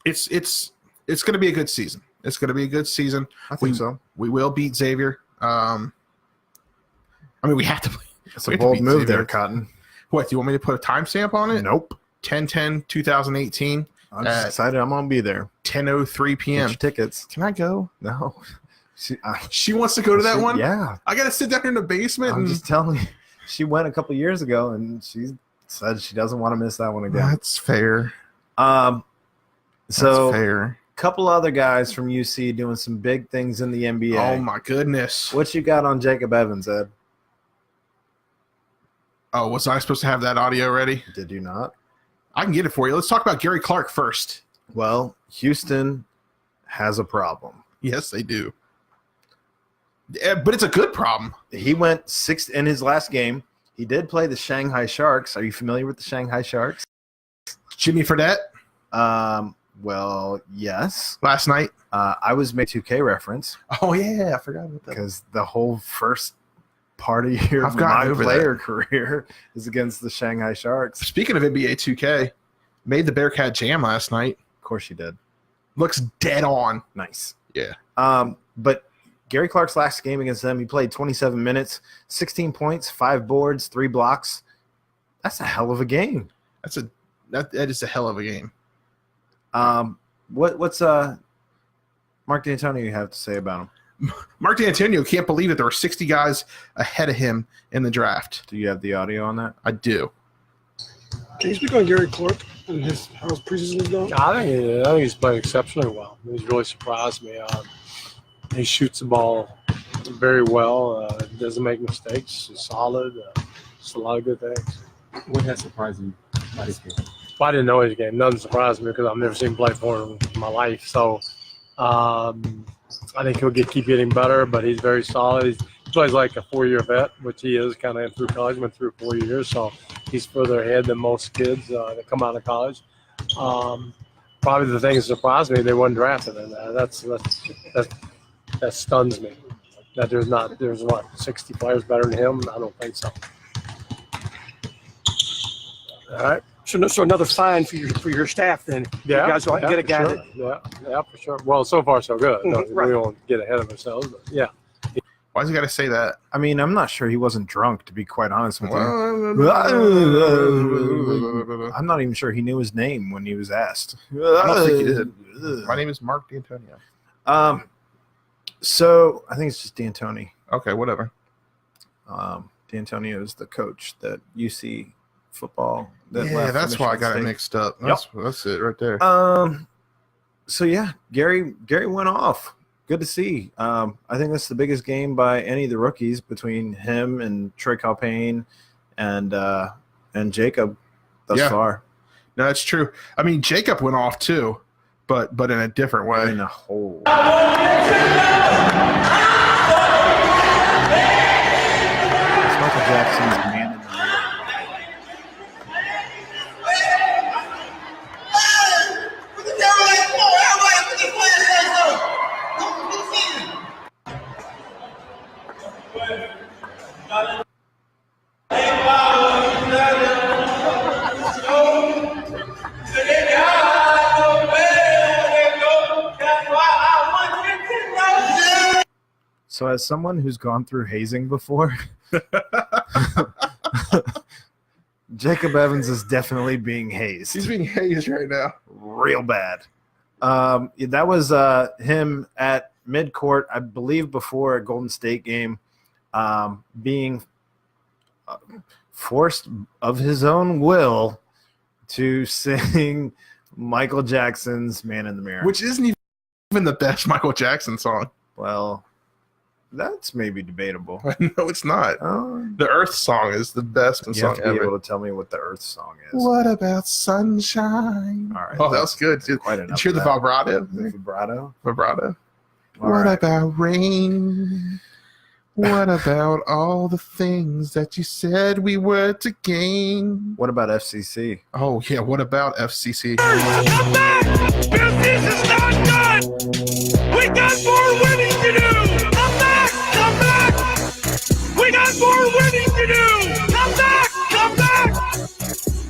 Speaker 3: it's going to be a good season. It's going to be a good season.
Speaker 2: I think so.
Speaker 3: We will beat Xavier. I mean, we have to.
Speaker 2: It's a bold move there, Cotton.
Speaker 3: What, do you want me to put a timestamp on it?
Speaker 2: Nope.
Speaker 3: 10/10/2018.
Speaker 2: I'm just excited. I'm going to be there.
Speaker 3: 10:03 p.m.
Speaker 2: Get your tickets.
Speaker 3: Can I go?
Speaker 2: No.
Speaker 3: She wants to go to that one?
Speaker 2: Yeah.
Speaker 3: I got to sit down here in the basement.
Speaker 2: I'm just telling you. She went a couple years ago, and she said she doesn't want to miss that one again.
Speaker 3: That's fair.
Speaker 2: So
Speaker 3: That's fair.
Speaker 2: couple other guys from UC doing some big things in the NBA.
Speaker 3: Oh, my goodness.
Speaker 2: What you got on Jacob Evans, Ed?
Speaker 3: Oh, was I supposed to have that audio ready?
Speaker 2: Did you not?
Speaker 3: I can get it for you. Let's talk about Gary Clark first.
Speaker 2: Well, Houston has a problem.
Speaker 3: Yes, they do. Yeah, but it's a good problem.
Speaker 2: He went 6 in his last game. He did play the Shanghai Sharks. Are you familiar with the Shanghai Sharks?
Speaker 3: Jimmy Fredette
Speaker 2: Well, yes.
Speaker 3: last night.
Speaker 2: I was made 2K reference
Speaker 3: Oh, yeah. I forgot about that.
Speaker 2: because the whole first part of your
Speaker 3: I've gotten
Speaker 2: my
Speaker 3: over
Speaker 2: player career is against the Shanghai Sharks.
Speaker 3: Speaking of NBA 2K, made the Bearcat Jam last night.
Speaker 2: Of course you did.
Speaker 3: Looks dead on.
Speaker 2: Nice.
Speaker 3: Yeah.
Speaker 2: But Gary Clark's last game against them, he played 27 minutes, 16 points, 5 boards, 3 blocks. That's a hell of a game.
Speaker 3: That is a hell of a game.
Speaker 2: What's Mark D'Antonio have to say about him?
Speaker 3: Mark D'Antonio can't believe that there were 60 guys ahead of him in the draft.
Speaker 2: Do you have the audio on that?
Speaker 3: I do.
Speaker 8: Can you speak on Gary Clark and how his preseason is going?
Speaker 9: I think he's played exceptionally well. He's really surprised me. He shoots the ball very well. Doesn't make mistakes. He's solid. Just a lot of good things.
Speaker 10: What has surprised you about his game?
Speaker 9: Well, I didn't know his game. Nothing surprised me because I've never seen him play for him in my life. So I think he'll keep getting better, but he's very solid. He plays like a 4-year vet, which he is kind of through college, went through 4 years. So he's further ahead than most kids that come out of college. Probably the thing that surprised me, they weren't drafted. And that stuns me. That there's 60 players better than him? I don't think so.
Speaker 8: All right. So another sign for your staff then.
Speaker 9: Yeah,
Speaker 8: You guys will get a guy
Speaker 9: sure.
Speaker 8: that
Speaker 9: Yeah, for sure. Well, so far so good. No,
Speaker 8: Right.
Speaker 9: We won't get ahead of ourselves, but yeah.
Speaker 3: Why's he got to say that?
Speaker 2: I mean, I'm not sure he wasn't drunk, to be quite honest with you. I'm not even sure he knew his name when he was asked.
Speaker 3: I don't think he did. My name is Mark D'Antonio.
Speaker 2: So I think it's just D'Antoni.
Speaker 3: Okay, whatever.
Speaker 2: D'Antonio is the coach that UC football.
Speaker 3: That's why I got it mixed up. That's it right there.
Speaker 2: So yeah, Gary went off. Good to see. I think that's the biggest game by any of the rookies between him and Troy Calpain and Jacob thus far.
Speaker 3: No, that's true. I mean, Jacob went off too, but in a different way.
Speaker 2: In a whole. Michael Jackson's Man in the Mirror. So as someone who's gone through hazing before, Jacob Evans is definitely being hazed.
Speaker 3: He's being hazed right now.
Speaker 2: Real bad. That was him at midcourt, I believe, before a Golden State game, being forced of his own will to sing Michael Jackson's Man in the Mirror.
Speaker 3: Which isn't even the best Michael Jackson song.
Speaker 2: Well, that's maybe debatable.
Speaker 3: No, it's not. The Earth song is the best
Speaker 2: You
Speaker 3: song
Speaker 2: have to be
Speaker 3: ever.
Speaker 2: able to tell me what the Earth song is.
Speaker 3: What about sunshine?
Speaker 2: All right.
Speaker 3: Oh, that was good. Dude.
Speaker 2: Quite
Speaker 3: Did
Speaker 2: enough
Speaker 3: you hear
Speaker 2: of
Speaker 3: the
Speaker 2: that.
Speaker 3: vibrato?
Speaker 2: Vibrato?
Speaker 3: Vibrato.
Speaker 2: All
Speaker 3: What
Speaker 2: right.
Speaker 3: about rain? What about all the things that you said we were to gain?
Speaker 2: What about FCC?
Speaker 3: Oh, yeah. What about FCC?
Speaker 11: Come back! Business is not done! We got more winning to do! Come back! Come back! We got more winning to do! Come back! Come back!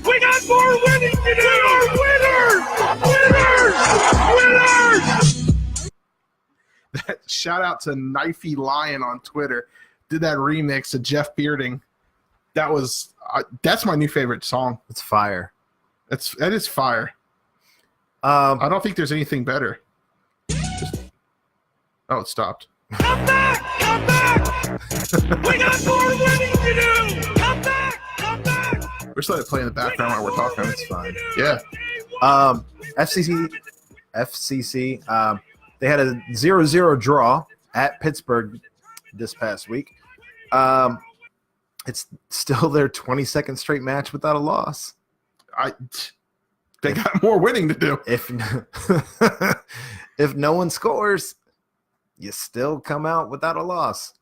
Speaker 11: We got more winning to do! We are winners! Winners! Winners!
Speaker 3: Shout out to Knifey Lion on Twitter. Did that remix of Jeff Bearding. That's my new favorite song.
Speaker 2: It's fire.
Speaker 3: That is fire.
Speaker 2: I
Speaker 3: don't think there's anything better. Oh, it stopped.
Speaker 11: Come back! Come back! We got more winning to do! Come back! Come back!
Speaker 3: We're still playing in the background while we're talking.
Speaker 2: It's fine.
Speaker 3: Yeah.
Speaker 2: FCC, they had a 0-0 draw at Pittsburgh this past week. It's still their 22nd straight match without a loss.
Speaker 3: They got more winning to do.
Speaker 2: If no one scores, you still come out without a loss.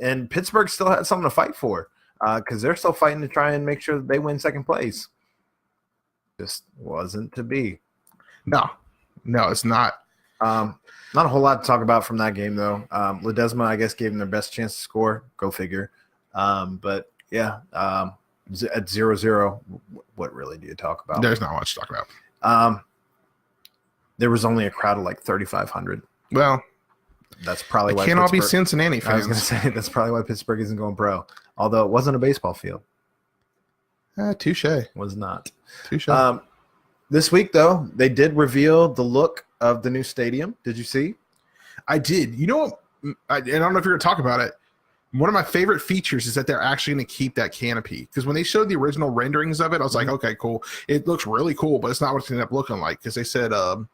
Speaker 2: And Pittsburgh still had something to fight for because they're still fighting to try and make sure that they win second place. Just wasn't to be.
Speaker 3: No, it's not.
Speaker 2: Not a whole lot to talk about from that game, though. Ledesma, I guess, gave them their best chance to score. Go figure. But, yeah, at 0-0, what really do you talk about?
Speaker 3: There's not much to talk about.
Speaker 2: There was only a crowd of like 3,500.
Speaker 3: Well,
Speaker 2: that's probably why
Speaker 3: can't all be
Speaker 2: Pittsburgh-
Speaker 3: Cincinnati
Speaker 2: I was going to
Speaker 3: fans.
Speaker 2: say that's probably why Pittsburgh isn't going pro. Although it wasn't a baseball field.
Speaker 3: Touche.
Speaker 2: Was not.
Speaker 3: Touche.
Speaker 2: This week, though, they did reveal the look of the new stadium. Did you see?
Speaker 3: I did. You know what? I don't know if you're going to talk about it. One of my favorite features is that they're actually going to keep that canopy. Because when they showed the original renderings of it, I was like, okay, cool. It looks really cool, but it's not what it's going to end up looking like. Because they said the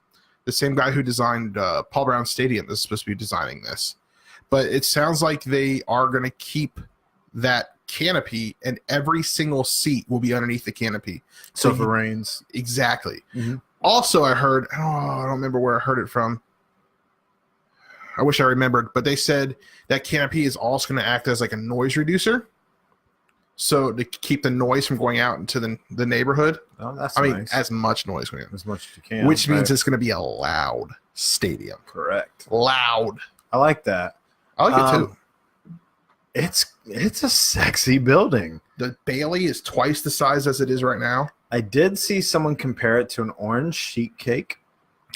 Speaker 3: same guy who designed Paul Brown Stadium is supposed to be designing this. But it sounds like they are going to keep that canopy, and every single seat will be underneath the canopy.
Speaker 2: So if it rains.
Speaker 3: Exactly.
Speaker 2: Mhm.
Speaker 3: Also, I heard, I don't remember where I heard it from. I wish I remembered, but they said that canopy is also going to act as like a noise reducer. So to keep the noise from going out into the neighborhood.
Speaker 2: Oh, that's
Speaker 3: I
Speaker 2: nice.
Speaker 3: mean, as much noise going out.
Speaker 2: As much as you can.
Speaker 3: Which means
Speaker 2: right.
Speaker 3: it's going to be a loud stadium.
Speaker 2: Correct.
Speaker 3: Loud.
Speaker 2: I like that.
Speaker 3: I like it too.
Speaker 2: It's a sexy building.
Speaker 3: The Bailey is twice the size as it is right now.
Speaker 2: I did see someone compare it to an orange sheet cake.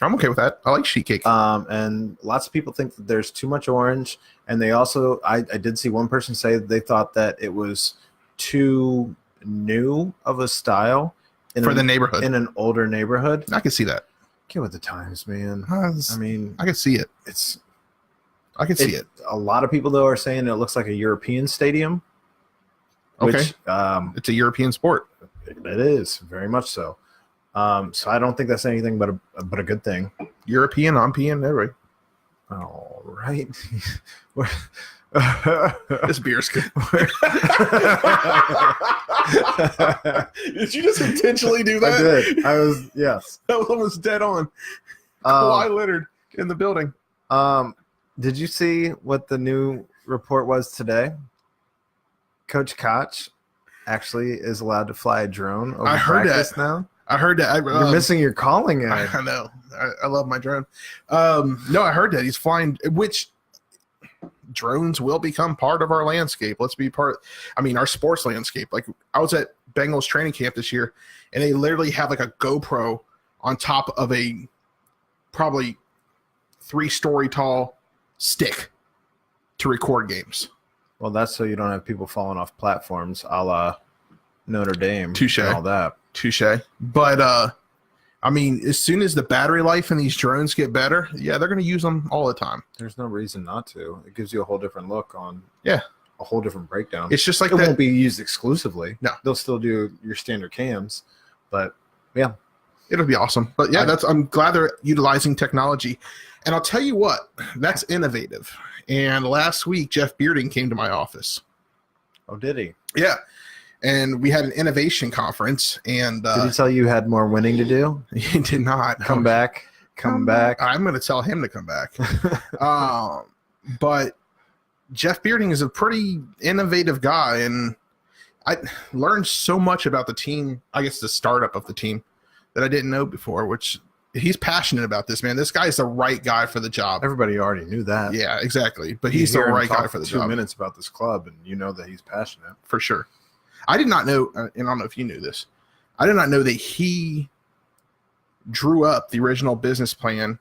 Speaker 3: I'm okay with that. I like sheet cake.
Speaker 2: And lots of people think that there's too much orange. And they also, I did see one person say that they thought that it was too new of a style
Speaker 3: For the neighborhood.
Speaker 2: in an older neighborhood.
Speaker 3: I can see that.
Speaker 2: Get with the times, man.
Speaker 3: I
Speaker 2: mean,
Speaker 3: I can see it. I can see it.
Speaker 2: A lot of people though are saying it looks like a European stadium.
Speaker 3: Okay.
Speaker 2: Which,
Speaker 3: It's a European sport.
Speaker 2: it is very much so. So I don't think that's anything but a good thing.
Speaker 3: European, I'm-pean, everybody.
Speaker 2: All right.
Speaker 3: This beer's good. Did you just intentionally do that?
Speaker 2: I did. I was, yes.
Speaker 3: That was almost dead on. Kawhi Leonard in the building.
Speaker 2: Did you see what the new report was today? Coach Koch actually is allowed to fly a drone over
Speaker 3: I heard
Speaker 2: practice
Speaker 3: that.
Speaker 2: now.
Speaker 3: I heard that.
Speaker 2: You're missing your calling edge.
Speaker 3: I know. I love my drone. No, I heard that he's flying, which drones will become part of our landscape. Let's be part. I mean, our sports landscape. Like I was at Bengals training camp this year, and they literally have like a GoPro on top of a probably 3-story tall stick, to record games.
Speaker 2: Well, that's so you don't have people falling off platforms, a la Notre Dame.
Speaker 3: Touche.
Speaker 2: And all that.
Speaker 3: Touche. But I mean, as soon as the battery life in these drones get better, yeah, they're going to use them all the time.
Speaker 2: There's no reason not to. It gives you a whole different look on.
Speaker 3: Yeah.
Speaker 2: A whole different breakdown.
Speaker 3: It's just like
Speaker 2: it
Speaker 3: that.
Speaker 2: won't be used exclusively.
Speaker 3: No,
Speaker 2: they'll still do your standard cams, but yeah,
Speaker 3: it'll be awesome. But yeah, I'm glad they're utilizing technology. And I'll tell you what, that's innovative. And last week, Jeff Bearding came to my office.
Speaker 2: Oh, did he?
Speaker 3: Yeah. And we had an innovation conference. And
Speaker 2: did he tell you you had more winning to do?
Speaker 3: He did not.
Speaker 2: Come back. I'm
Speaker 3: going to tell him to come back. But Jeff Bearding is a pretty innovative guy. And I learned so much about the team, I guess the startup of the team, that I didn't know before, which he's passionate about this, man. This guy's the right guy for the job.
Speaker 2: Everybody already knew that.
Speaker 3: Yeah, exactly. But he's the right guy for the job.
Speaker 2: 2 minutes about this club, and you know that he's passionate.
Speaker 3: For sure. I did not know, and I don't know if you knew this, I did not know that he drew up the original business plan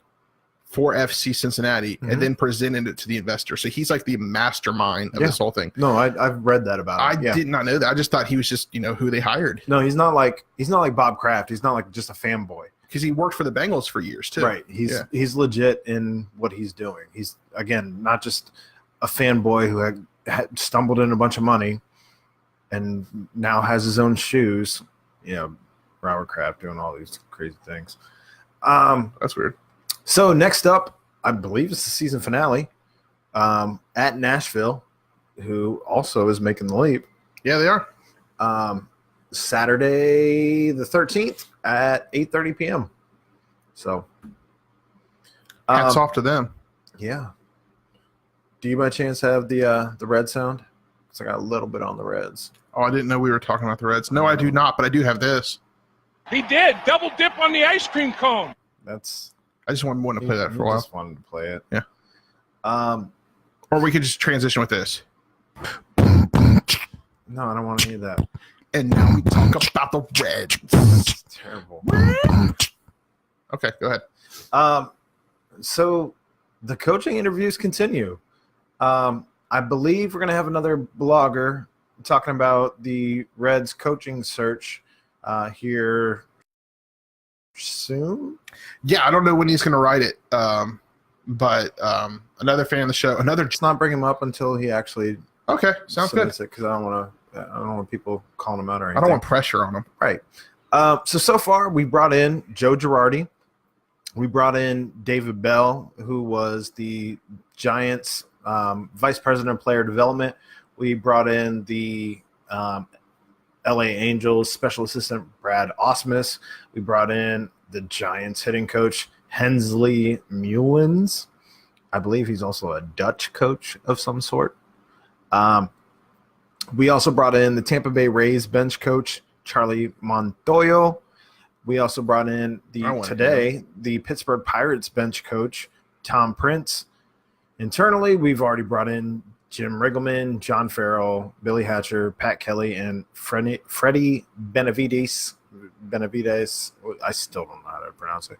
Speaker 3: for FC Cincinnati and then presented it to the investor. So he's like the mastermind of this whole thing.
Speaker 2: No, I've read that about him.
Speaker 3: I did not know that. I just thought he was just, who they hired.
Speaker 2: No, he's not like Bob Kraft. He's not like just a fanboy.
Speaker 3: Because he worked for the Bengals for years too.
Speaker 2: Right. He's legit in what he's doing. He's, again, not just a fanboy who had stumbled in a bunch of money and now has his own shoes. Robert Kraft doing all these crazy things.
Speaker 3: That's weird.
Speaker 2: So next up, I believe it's the season finale at Nashville, who also is making the leap.
Speaker 3: Yeah, they are.
Speaker 2: Saturday the 13th at 8:30 p.m. So
Speaker 3: hats off to them.
Speaker 2: Yeah. Do you by chance have the red sound? Because I got a little bit on the Reds.
Speaker 3: Oh, I didn't know we were talking about the Reds. No, I do not, but I do have this.
Speaker 5: He did. Double dip on the ice cream cone.
Speaker 3: I just wanted to play that for a while.
Speaker 2: Just wanted to play it.
Speaker 3: Yeah. Or we could just transition with this.
Speaker 2: No, I don't want to hear that.
Speaker 3: And now we talk about the Reds.
Speaker 2: That's terrible.
Speaker 3: Okay, go ahead.
Speaker 2: So the coaching interviews continue. I believe we're going to have another blogger talking about the Reds coaching search here soon.
Speaker 3: Yeah, I don't know when he's going to write it. But another fan of the show,
Speaker 2: Let's not bring him up until he actually.
Speaker 3: Okay, sounds good.
Speaker 2: Because I don't want people calling him out or anything.
Speaker 3: I don't want pressure on him.
Speaker 2: Right. So far we brought in Joe Girardi. We brought in David Bell, who was the Giants vice president of player development. We brought in the LA Angels special assistant Brad Osmus. We brought in the Giants hitting coach Hensley Meulens. I believe he's also a Dutch coach of some sort. We also brought in the Tampa Bay Rays bench coach Charlie Montoyo. We also brought in the Pittsburgh Pirates bench coach Tom Prince. Internally, we've already brought in Jim Riggleman, John Farrell, Billy Hatcher, Pat Kelly, and Freddie Benavides. I still don't know how to pronounce it.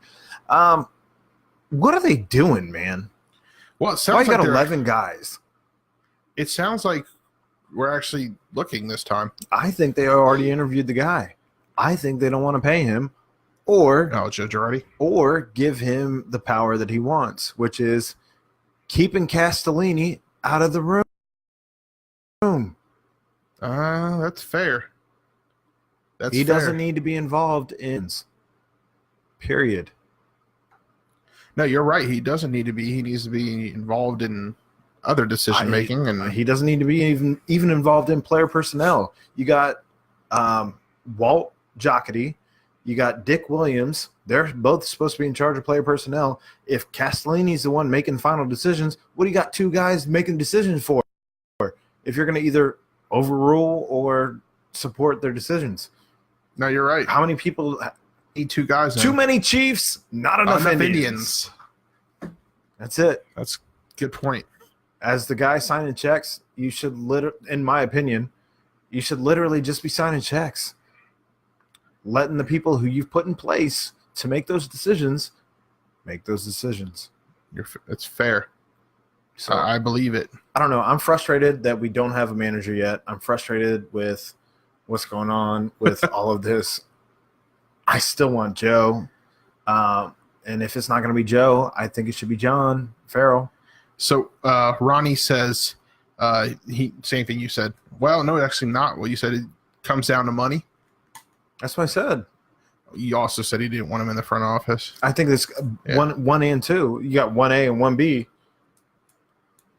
Speaker 2: What are they doing, man?
Speaker 3: Well, it sounds
Speaker 2: Why
Speaker 3: like
Speaker 2: got 11 guys?
Speaker 3: It sounds like we're actually looking this time.
Speaker 2: I think they already interviewed the guy. I think they don't want to pay him or
Speaker 3: Joe Girardi,
Speaker 2: or give him the power that he wants, which is keeping Castellini out of the room.
Speaker 3: That's fair.
Speaker 2: He doesn't need to be involved in. Period.
Speaker 3: No, you're right. He doesn't need to be. He needs to be involved in other decision making, and
Speaker 2: he doesn't need to be even involved in player personnel. You got Walt Jocketty, you got Dick Williams. They're both supposed to be in charge of player personnel. If Castellini's the one making final decisions, what do you got two guys making decisions for? If you're going to either overrule or support their decisions.
Speaker 3: No, you're right.
Speaker 2: How many people
Speaker 3: need two guys?
Speaker 2: Too many Chiefs, not enough Indians. That's it.
Speaker 3: That's a good point.
Speaker 2: As the guy signing checks, you should in my opinion, you should literally just be signing checks. Letting the people who you've put in place to make those decisions make those decisions.
Speaker 3: It's fair.
Speaker 2: So
Speaker 3: I believe it.
Speaker 2: I don't know. I'm frustrated that we don't have a manager yet. I'm frustrated with what's going on with all of this. I still want Joe. And if it's not going to be Joe, I think it should be John Farrell.
Speaker 3: So Ronnie says, same thing you said. Well, no, actually not what you said. It comes down to money.
Speaker 2: That's what I said.
Speaker 3: You also said he didn't want him in the front office.
Speaker 2: I think there's one A and two. You got 1A and 1B.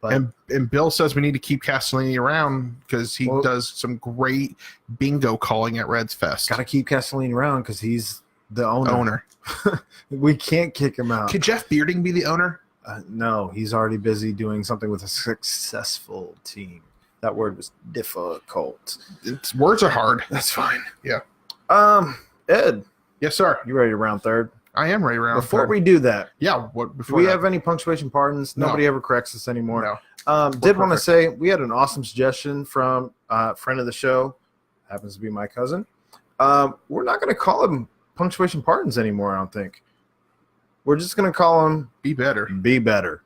Speaker 2: But,
Speaker 3: and Bill says we need to keep Castellini around because he does some great bingo calling at Reds Fest.
Speaker 2: Got to keep Castellini around because he's the owner. We can't kick him out.
Speaker 3: Could Jeff Bearding be the owner?
Speaker 2: No, he's already busy doing something with a successful team. That word was difficult.
Speaker 3: Words are hard.
Speaker 2: That's fine.
Speaker 3: Yeah.
Speaker 2: Ed.
Speaker 3: Yes, sir.
Speaker 2: You ready to round third?
Speaker 3: I am ready to round
Speaker 2: Before
Speaker 3: third.
Speaker 2: we do that,
Speaker 3: do
Speaker 2: we have any punctuation pardons?
Speaker 3: No.
Speaker 2: Nobody ever corrects us anymore.
Speaker 3: No.
Speaker 2: Did want to say we had an awesome suggestion from a friend of the show, happens to be my cousin. We're not going to call him punctuation pardons anymore, I don't think. We're just going to call him
Speaker 3: Be Better.
Speaker 2: Be Better.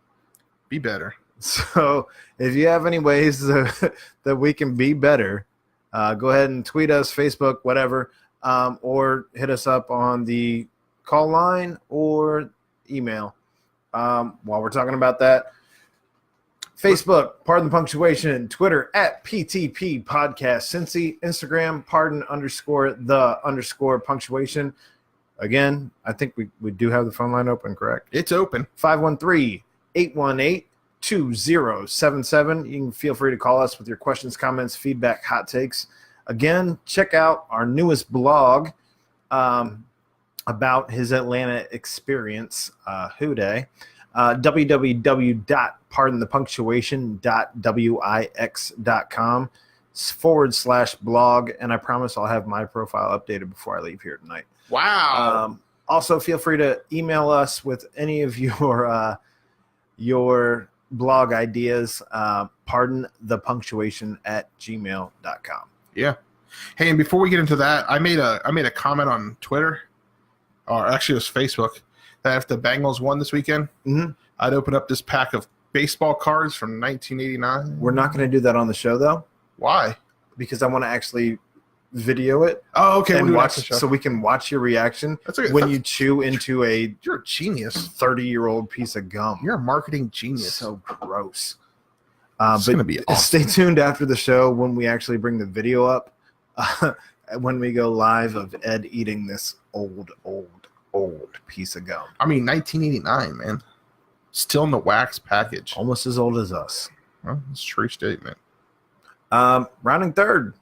Speaker 3: Be Better.
Speaker 2: So if you have any ways that we can be better, go ahead and tweet us, Facebook, whatever, or hit us up on the call line or email. While we're talking about that, Facebook, Pardon the Punctuation, Twitter at PTP Podcast, Cincy, Instagram, pardon_the_punctuation. Again, I think we do have the phone line open, correct?
Speaker 3: It's open.
Speaker 2: 513-818-2077. You can feel free to call us with your questions, comments, feedback, hot takes. Again, check out our newest blog about his Atlanta experience, Houday. www.pardonthepunctuation.wix.com/blog. And I promise I'll have my profile updated before I leave here tonight.
Speaker 3: Wow.
Speaker 2: Also, feel free to email us with any of your blog ideas. Pardonthepunctuation@gmail.com.
Speaker 3: Yeah. Hey, and before we get into that, I made a comment on Twitter, or actually it was Facebook, that if the Bengals won this weekend, I'd open up this pack of baseball cards from 1989.
Speaker 2: We're not going to do that on the show, though.
Speaker 3: Why?
Speaker 2: Because I want to actually video it.
Speaker 3: Oh, okay.
Speaker 2: And
Speaker 3: we'll
Speaker 2: watch, so we can watch your reaction when you chew into a
Speaker 3: you're a genius
Speaker 2: 30-year-old piece of gum.
Speaker 3: You're a marketing genius.
Speaker 2: So gross.
Speaker 3: It's going to be awesome.
Speaker 2: Stay tuned after the show when we actually bring the video up. When we go live of Ed eating this old piece of gum.
Speaker 3: I mean, 1989, man. Still in the wax package.
Speaker 2: Almost as old as us.
Speaker 3: Well, that's a true statement.
Speaker 2: Rounding third.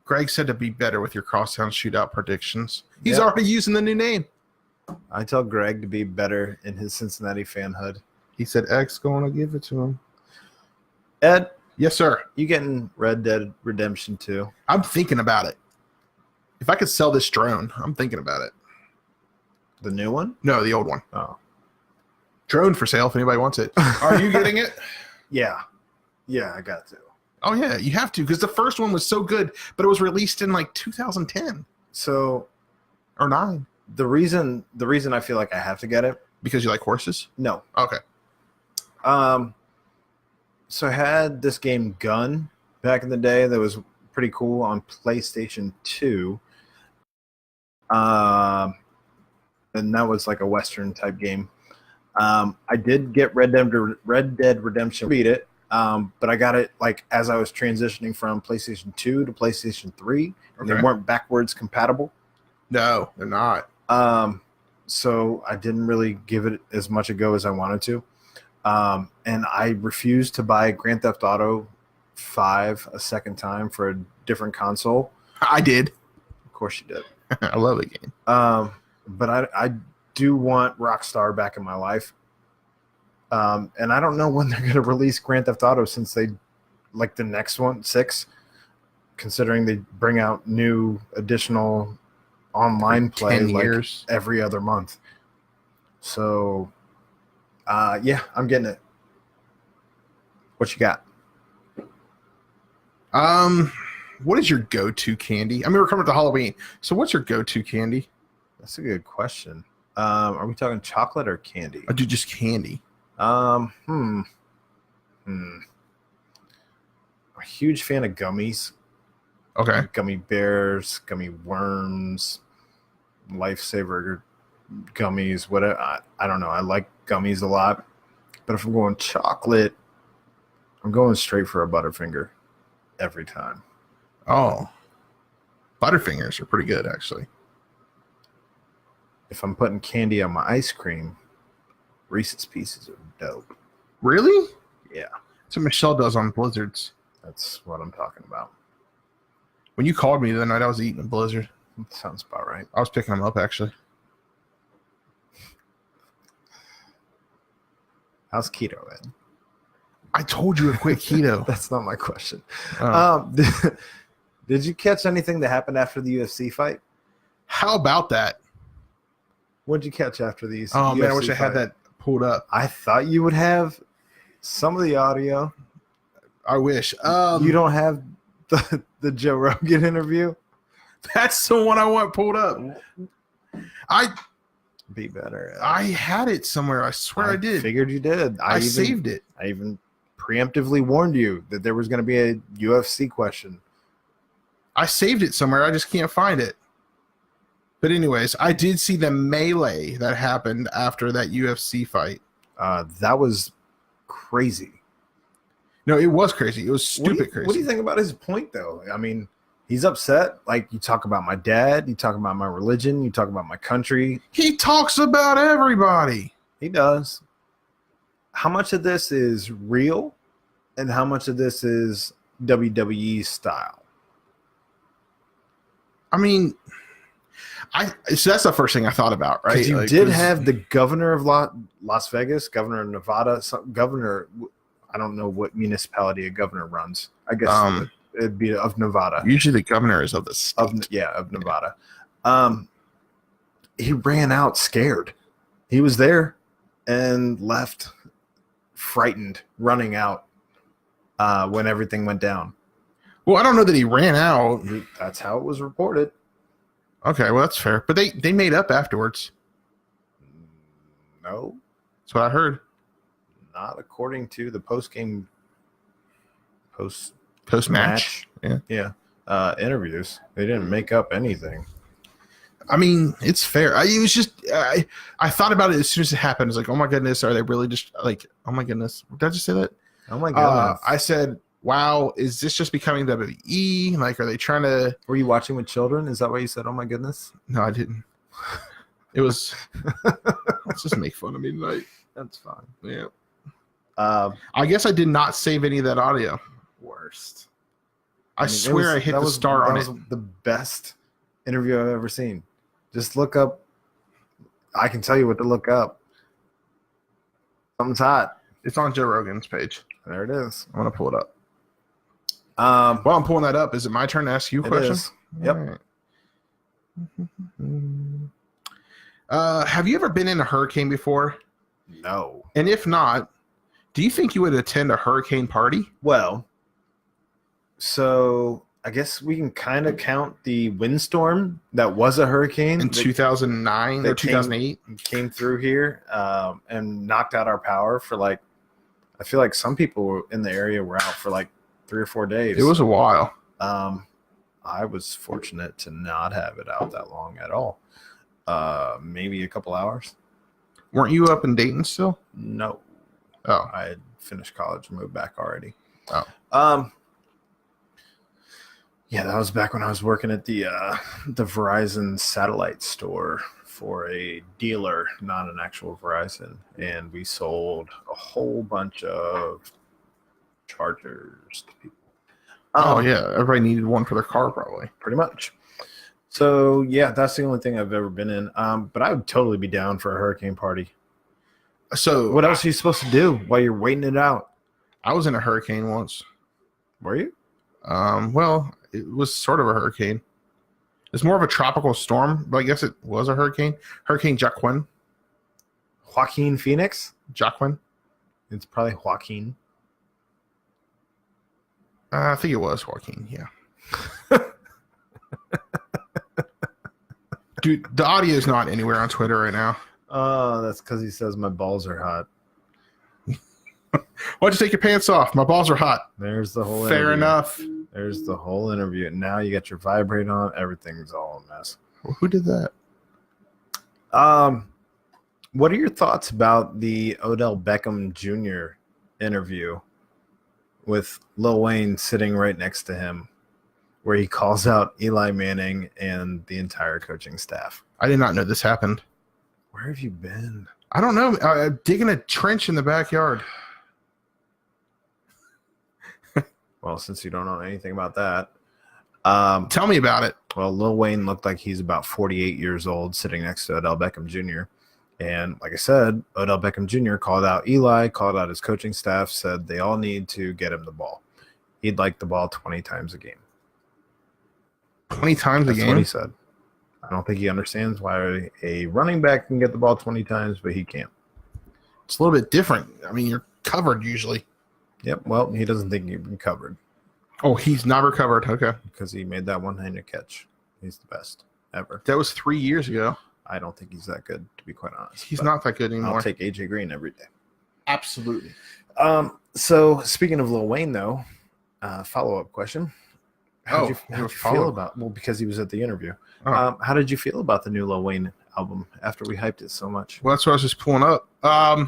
Speaker 3: Greg said to be better with your crosstown shootout predictions. He's already using the new name.
Speaker 2: I tell Greg to be better in his Cincinnati fanhood.
Speaker 3: He said X going to give it to him.
Speaker 2: Ed?
Speaker 3: Yes, sir.
Speaker 2: You getting Red Dead Redemption 2?
Speaker 3: I'm thinking about it. If I could sell this drone, I'm thinking about it.
Speaker 2: The new one?
Speaker 3: No, the old one.
Speaker 2: Oh.
Speaker 3: Drone for sale if anybody wants it. Are you getting it?
Speaker 2: Yeah. Yeah, I got to.
Speaker 3: Oh, yeah, you have to, because the first one was so good, but it was released in like 2010.
Speaker 2: So,
Speaker 3: or 9.
Speaker 2: The reason I feel like I have to get it.
Speaker 3: Because you like horses?
Speaker 2: No.
Speaker 3: Okay.
Speaker 2: So I had this game Gun back in the day that was pretty cool on PlayStation 2. And that was like a Western type game. I did get Red Dead Redemption, beat it. But I got it like as I was transitioning from PlayStation 2 to PlayStation 3, and they weren't backwards compatible.
Speaker 3: No, they're not.
Speaker 2: So I didn't really give it as much a go as I wanted to. And I refused to buy Grand Theft Auto 5 a second time for a different console.
Speaker 3: I did.
Speaker 2: Of course you did.
Speaker 3: I love the game.
Speaker 2: But I do want Rockstar back in my life. And I don't know when they're going to release Grand Theft Auto since they, like the next one, 6, considering they bring out new additional online play
Speaker 3: 10
Speaker 2: like
Speaker 3: years.
Speaker 2: Every other month. So, yeah, I'm getting it. What you got?
Speaker 3: What is your go-to candy? I mean, we're coming to Halloween. So what's your go-to candy?
Speaker 2: That's a good question. Are we talking chocolate or candy?
Speaker 3: I do just candy.
Speaker 2: I'm a huge fan of gummies.
Speaker 3: Okay.
Speaker 2: Gummy bears, gummy worms, lifesaver gummies, whatever. I don't know. I like gummies a lot. But if I'm going chocolate, I'm going straight for a Butterfinger every time.
Speaker 3: Oh. Butterfingers are pretty good, actually.
Speaker 2: If I'm putting candy on my ice cream, Reese's Pieces are dope.
Speaker 3: Really?
Speaker 2: Yeah.
Speaker 3: That's what Michelle does on Blizzards.
Speaker 2: That's what I'm talking about.
Speaker 3: When you called me the night I was eating a Blizzard.
Speaker 2: Sounds about right.
Speaker 3: I was picking them up, actually.
Speaker 2: How's keto, Ed?
Speaker 3: I told you to quit keto.
Speaker 2: That's not my question.
Speaker 3: Oh.
Speaker 2: Did you catch anything that happened after the UFC fight?
Speaker 3: How about that?
Speaker 2: What did you catch after the UFC
Speaker 3: Oh, man, I wish I
Speaker 2: fight?
Speaker 3: had that pulled up.
Speaker 2: I thought you would have some of the audio.
Speaker 3: I wish.
Speaker 2: You don't have the Joe Rogan interview?
Speaker 3: That's the one I want pulled up.
Speaker 2: Be better.
Speaker 3: I had it somewhere. I swear I did.
Speaker 2: Figured you did.
Speaker 3: I saved it.
Speaker 2: I even preemptively warned you that there was going to be a UFC question.
Speaker 3: I saved it somewhere. I just can't find it. But anyways, I did see the melee that happened after that UFC fight.
Speaker 2: That was crazy.
Speaker 3: No, it was crazy. It was stupid crazy.
Speaker 2: What do you think about his point, though? I mean, he's upset. Like, you talk about my dad, you talk about my religion, you talk about my country.
Speaker 3: He talks about everybody.
Speaker 2: He does. How much of this is real and how much of this is WWE style?
Speaker 3: I mean, so that's the first thing I thought about, right?
Speaker 2: You did have the governor of Las Vegas, governor of Nevada, governor. I don't know what municipality a governor runs. I guess it'd be of Nevada.
Speaker 3: Usually the governor is of the state.
Speaker 2: Of Nevada. He ran out scared. He was there and left frightened, running out when everything went down.
Speaker 3: Well, I don't know that he ran out.
Speaker 2: That's how it was reported.
Speaker 3: Okay, well, that's fair. But they made up afterwards.
Speaker 2: No.
Speaker 3: That's what I heard.
Speaker 2: Not according to the post-match. Yeah. Interviews. They didn't make up anything.
Speaker 3: I mean, it's fair. It was just I thought about it as soon as it happened. It's like, oh my goodness, are they really just like, oh my goodness? Did I just say that?
Speaker 2: Oh my goodness.
Speaker 3: I said, wow, is this just becoming WWE? Like, are they trying to?
Speaker 2: Were you watching with children? Is that why you said, oh my goodness?
Speaker 3: No, I didn't. It was. Let's just make fun of me tonight.
Speaker 2: That's fine.
Speaker 3: Yeah. I guess I did not save any of that audio.
Speaker 2: Worst.
Speaker 3: I swear I hit the star on it.
Speaker 2: That was the best interview I've ever seen. Just look up. I can tell you what to look up. Something's hot.
Speaker 3: It's on Joe Rogan's page.
Speaker 2: There it is.
Speaker 3: I'm going to pull it up. While I'm pulling that up, is it my turn to ask you a question?
Speaker 2: Is. Yep.
Speaker 3: Right. Have you ever been in a hurricane before?
Speaker 2: No.
Speaker 3: And if not, do you think you would attend a hurricane party?
Speaker 2: Well, so I guess we can kind of count the windstorm that was a hurricane
Speaker 3: in 2009 or 2008.
Speaker 2: Came through here and knocked out our power for like, I feel like some people in the area were out for like 3 or 4 days.
Speaker 3: It was a while.
Speaker 2: I was fortunate to not have it out that long at all. Maybe a couple hours.
Speaker 3: Weren't you up in Dayton still?
Speaker 2: No.
Speaker 3: Oh.
Speaker 2: I had finished college and moved back already.
Speaker 3: Oh.
Speaker 2: Yeah, that was back when I was working at the Verizon satellite store for a dealer, not an actual Verizon, and we sold a whole bunch of chargers to people.
Speaker 3: Oh yeah, everybody needed one for their car, probably.
Speaker 2: Pretty much. So yeah, that's the only thing I've ever been in. But I would totally be down for a hurricane party.
Speaker 3: So
Speaker 2: what else are you supposed to do while you're waiting it out?
Speaker 3: I was in a hurricane once.
Speaker 2: Were you?
Speaker 3: Well, it was sort of a hurricane. It's more of a tropical storm, but I guess it was a hurricane. Hurricane Joaquin.
Speaker 2: Joaquin Phoenix?
Speaker 3: Joaquin.
Speaker 2: It's probably Joaquin.
Speaker 3: I think it was Joaquin, yeah. Dude, the audio is not anywhere on Twitter right now.
Speaker 2: Oh, that's because he says my balls are hot.
Speaker 3: Why'd you take your pants off? My balls are hot.
Speaker 2: There's the whole
Speaker 3: Fair
Speaker 2: interview.
Speaker 3: enough.
Speaker 2: There's the whole interview. Now you got your vibrate on. Everything's all a mess.
Speaker 3: Well, who did that?
Speaker 2: What are your thoughts about the Odell Beckham Jr. interview with Lil Wayne sitting right next to him, where he calls out Eli Manning and the entire coaching staff?
Speaker 3: I did not know this happened.
Speaker 2: Where have you been?
Speaker 3: I don't know. Digging a trench in the backyard.
Speaker 2: Well, since you don't know anything about that,
Speaker 3: tell me about it.
Speaker 2: Well, Lil Wayne looked like he's about 48 years old sitting next to Odell Beckham Jr. And like I said, Odell Beckham Jr. called out Eli, called out his coaching staff, said they all need to get him the ball. He'd like the ball 20 times a game.
Speaker 3: 20 times
Speaker 2: That's
Speaker 3: a game?
Speaker 2: what he said. I don't think he understands why a running back can get the ball 20 times, but he can't.
Speaker 3: It's a little bit different. I mean, you're covered usually.
Speaker 2: Yep. Well, he doesn't think he's been covered.
Speaker 3: Oh, he's not recovered. Okay.
Speaker 2: Because he made that one-handed catch. He's the best ever.
Speaker 3: That was 3 years ago.
Speaker 2: I don't think he's that good, to be quite honest.
Speaker 3: He's not that good anymore.
Speaker 2: I'll take AJ Green every day.
Speaker 3: Absolutely.
Speaker 2: So speaking of Lil Wayne, though, follow-up question. How'd you feel about? Well, because he was at the interview.
Speaker 3: Oh.
Speaker 2: How did you feel about the new Lil Wayne album after we hyped it so much?
Speaker 3: Well, that's what I was just pulling up. I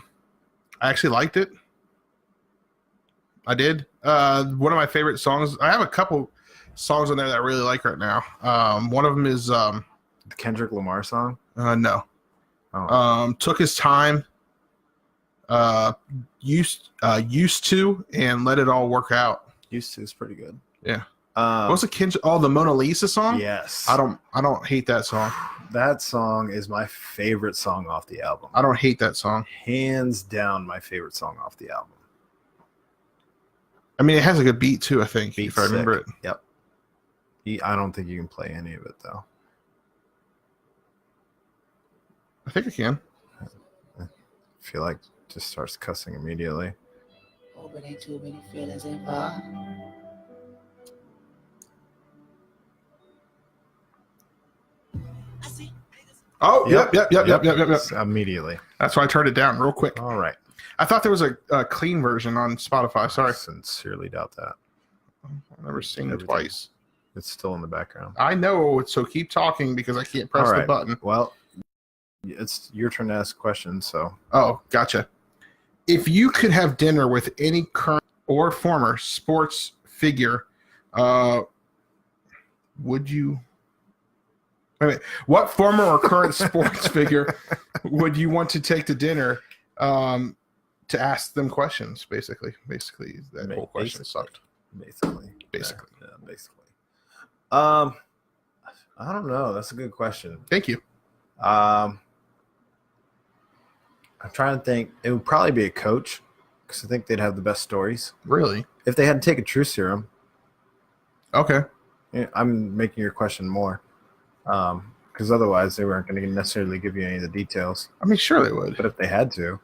Speaker 3: actually liked it. I did. One of my favorite songs. I have a couple songs on there that I really like right now. One of them is
Speaker 2: the Kendrick Lamar song.
Speaker 3: No.
Speaker 2: Oh.
Speaker 3: Took His Time. Used to, and Let It All Work Out.
Speaker 2: Used to is pretty good.
Speaker 3: Yeah. What was the Kendrick? Oh, the Mona Lisa song.
Speaker 2: Yes.
Speaker 3: I don't hate that song.
Speaker 2: That song is my favorite song off the album.
Speaker 3: I don't hate that song.
Speaker 2: Hands down, my favorite song off the album.
Speaker 3: I mean, it has a good beat too. I think,
Speaker 2: Beat's
Speaker 3: if I remember
Speaker 2: sick. Yep. I don't think you can play any of it though.
Speaker 3: I think I can.
Speaker 2: I feel like it just starts cussing immediately.
Speaker 12: Oh, but ain't too many feelings involved.
Speaker 3: Oh, yep.
Speaker 2: Immediately.
Speaker 3: That's why I turned it down real quick.
Speaker 2: All right.
Speaker 3: I thought there was a clean version on Spotify. Sorry.
Speaker 2: I sincerely doubt that.
Speaker 3: I've never seen it twice.
Speaker 2: It's still in the background.
Speaker 3: I know, so keep talking because I can't press the button.
Speaker 2: Well, it's your turn to ask questions, so.
Speaker 3: Oh, gotcha. If you could have dinner with any current or former sports figure, would you? Wait, what former or current sports figure would you want to take to dinner to ask them questions? Basically, that whole question sucked.
Speaker 2: Basically. Yeah, basically. I don't know. That's a good question.
Speaker 3: Thank you.
Speaker 2: I'm trying to think. It would probably be a coach because I think they'd have the best stories.
Speaker 3: Really?
Speaker 2: If they had to take a truth serum.
Speaker 3: Okay.
Speaker 2: Yeah, I'm making your question more. Because otherwise they weren't going to necessarily give you any of the details.
Speaker 3: I mean, sure they would.
Speaker 2: But if they had to. Are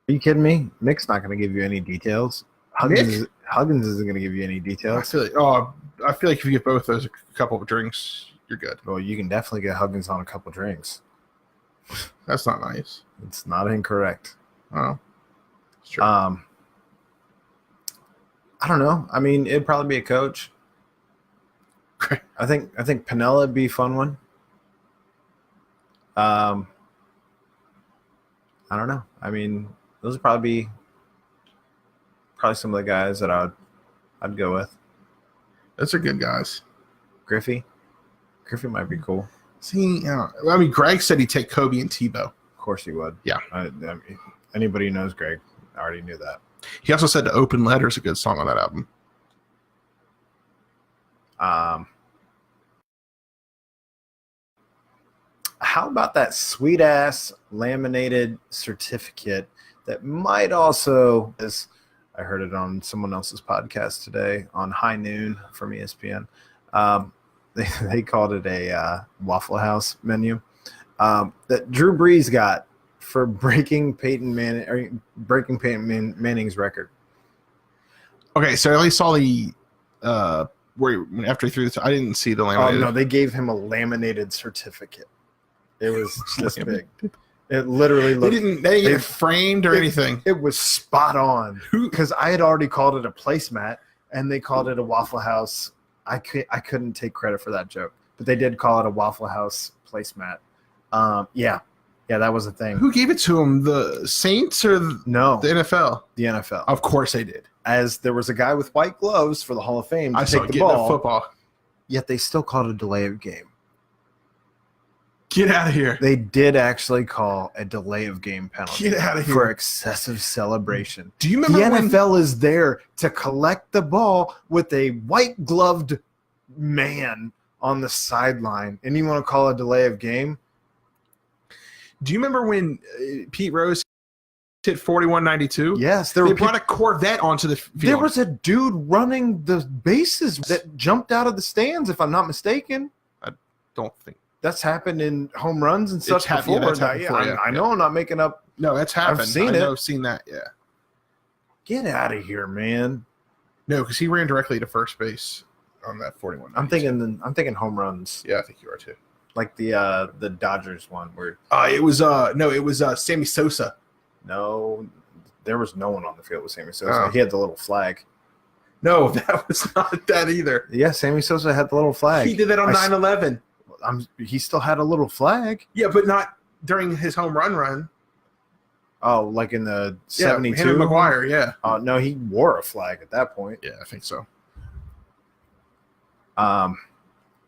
Speaker 2: you kidding me? Mick's not going to give you any details. Huggins isn't going to give you any details.
Speaker 3: I feel like if you get both those a couple of drinks, you're good.
Speaker 2: Well, you can definitely get Huggins on a couple drinks.
Speaker 3: That's not nice.
Speaker 2: It's not incorrect.
Speaker 3: Oh. It's true.
Speaker 2: I don't know. I mean, it'd probably be a coach. I think Pinella would be a fun one. I don't know. I mean, those would probably be some of the guys that I'd go with.
Speaker 3: Those are good guys.
Speaker 2: Griffey might be cool.
Speaker 3: See, I mean, Greg said he'd take Kobe and Tebow.
Speaker 2: Of course he would.
Speaker 3: Yeah.
Speaker 2: I mean, anybody who knows Greg already knew that.
Speaker 3: He also said "The Open Letter" is a good song on that album.
Speaker 2: How about that sweet ass laminated certificate that might also, as I heard it on someone else's podcast today on High Noon from ESPN, they called it a Waffle House menu that Drew Brees got for breaking Peyton Manning's record.
Speaker 3: Okay, so I only saw the where after he threw this. I didn't see the laminated.
Speaker 2: Oh no, they gave him a laminated certificate. It was this big. It literally
Speaker 3: They
Speaker 2: looked.
Speaker 3: didn't get it framed or anything.
Speaker 2: It was spot on because I had already called it a placemat, and they called it a Waffle House. I couldn't take credit for that joke, but they did call it a Waffle House placemat. Yeah, that was a thing.
Speaker 3: Who gave it to him? The Saints or
Speaker 2: No,
Speaker 3: the NFL?
Speaker 2: the NFL.
Speaker 3: Of course they did.
Speaker 2: As there was a guy with white gloves for the Hall of Fame to
Speaker 3: I saw
Speaker 2: take the
Speaker 3: getting
Speaker 2: ball,
Speaker 3: the football.
Speaker 2: yet they still called it a delay of game.
Speaker 3: Get out of here.
Speaker 2: They did actually call a delay of game penalty
Speaker 3: Get out of here.
Speaker 2: for excessive celebration.
Speaker 3: Do you remember
Speaker 2: The
Speaker 3: when
Speaker 2: NFL is there to collect the ball with a white gloved man on the sideline, and you want to call a delay of game?
Speaker 3: Do you remember when Pete Rose hit 41-92?
Speaker 2: Yes,
Speaker 3: They brought a Corvette onto the field.
Speaker 2: There was a dude running the bases that jumped out of the stands, if I'm not mistaken.
Speaker 3: I don't think
Speaker 2: That's happened in home runs and such
Speaker 3: happened-
Speaker 2: before.
Speaker 3: that's happened before,
Speaker 2: I know I'm not making up.
Speaker 3: No, that's happened.
Speaker 2: seen
Speaker 3: I know
Speaker 2: it.
Speaker 3: I've seen that. Yeah.
Speaker 2: Get out of here, man.
Speaker 3: No, because he ran directly to first base on that 41.
Speaker 2: I'm thinking home runs,
Speaker 3: Yeah, I think you are too.
Speaker 2: like the Dodgers one where
Speaker 3: It was Sammy Sosa.
Speaker 2: no, there was no one on the field with Sammy Sosa.
Speaker 3: Oh.
Speaker 2: He had the little flag.
Speaker 3: No, that was not that either.
Speaker 2: Yeah, Sammy Sosa had the little flag.
Speaker 3: He did that on 9/11.
Speaker 2: He still had a little flag.
Speaker 3: Yeah, but not during his home run.
Speaker 2: Oh, like in the
Speaker 3: Yeah,
Speaker 2: 72?
Speaker 3: him and McGuire, yeah.
Speaker 2: No, he wore a flag at that point.
Speaker 3: Yeah, I think so.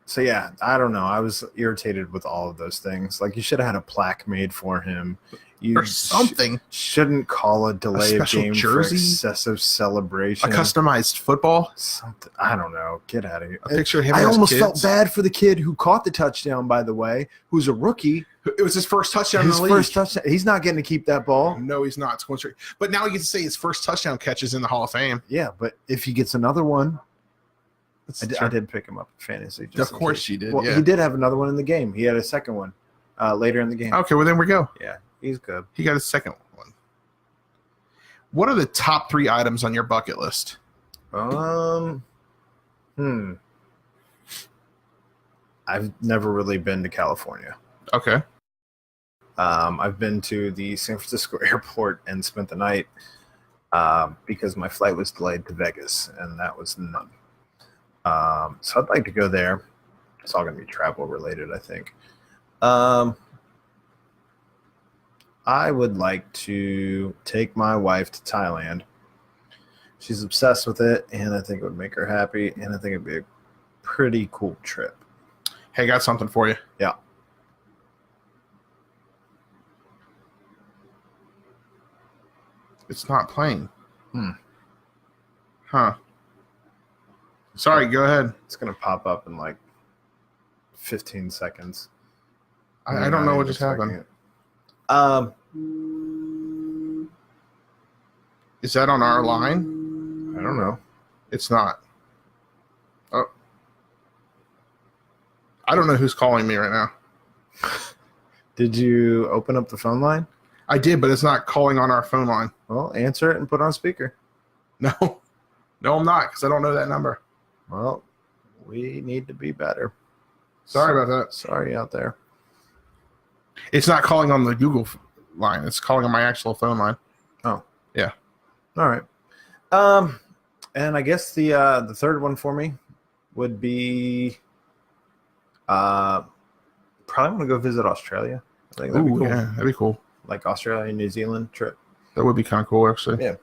Speaker 2: So yeah, I don't know. I was irritated with all of those things. Like, you should have had a plaque made for him. You
Speaker 3: Or something.
Speaker 2: shouldn't call a delay of
Speaker 3: special
Speaker 2: game
Speaker 3: jersey?
Speaker 2: for excessive celebration.
Speaker 3: A customized football.
Speaker 2: Something. I don't know. Get out of here.
Speaker 3: A picture of him
Speaker 2: I
Speaker 3: and his
Speaker 2: almost
Speaker 3: kids.
Speaker 2: felt bad for the kid who caught the touchdown, by the way, who's a rookie.
Speaker 3: It was his first touchdown
Speaker 2: His
Speaker 3: in the league.
Speaker 2: first touchdown. He's not getting to keep that ball.
Speaker 3: No, he's not. It's going straight. But now he gets to say his first touchdown catch is in the Hall of Fame.
Speaker 2: Yeah, but if he gets another one,
Speaker 3: That's
Speaker 2: I did pick him up in fantasy.
Speaker 3: Of
Speaker 2: just in
Speaker 3: course
Speaker 2: case.
Speaker 3: you did,
Speaker 2: Well,
Speaker 3: yeah.
Speaker 2: he did have another one in the game. He had a second one later in the game.
Speaker 3: Okay, well, then we go.
Speaker 2: Yeah, he's good.
Speaker 3: He got his second one. What are the top 3 items on your bucket list?
Speaker 2: I've never really been to California.
Speaker 3: Okay.
Speaker 2: I've been to the San Francisco airport and spent the night because my flight was delayed to Vegas, and that was none. So I'd like to go there. It's all going to be travel related, I think. I would like to take my wife to Thailand. She's obsessed with it, and I think it would make her happy, and I think it'd be a pretty cool trip.
Speaker 3: Hey, got something for you.
Speaker 2: Yeah.
Speaker 3: It's not playing.
Speaker 2: Hmm.
Speaker 3: Huh. Sorry, go ahead.
Speaker 2: It's going to pop up in like 15 seconds.
Speaker 3: I don't know what just happened. Is that on our line?
Speaker 2: I don't know.
Speaker 3: It's not. Oh. I don't know who's calling me right now.
Speaker 2: Did you open up the phone line?
Speaker 3: I did, but it's not calling on our phone line.
Speaker 2: Well, answer it and put on speaker.
Speaker 3: No. No, I'm not, because I don't know that number.
Speaker 2: Well, we need to be better.
Speaker 3: Sorry about that.
Speaker 2: Sorry out there.
Speaker 3: It's not calling on the Google line. It's calling on my actual phone line.
Speaker 2: Oh.
Speaker 3: Yeah.
Speaker 2: All right. And I guess the third one for me would be probably want to go visit Australia. I think that'd be
Speaker 3: Ooh,
Speaker 2: cool.
Speaker 3: yeah, that'd be cool.
Speaker 2: Like Australia, New Zealand trip.
Speaker 3: That would be kind of cool, actually.
Speaker 2: Yeah.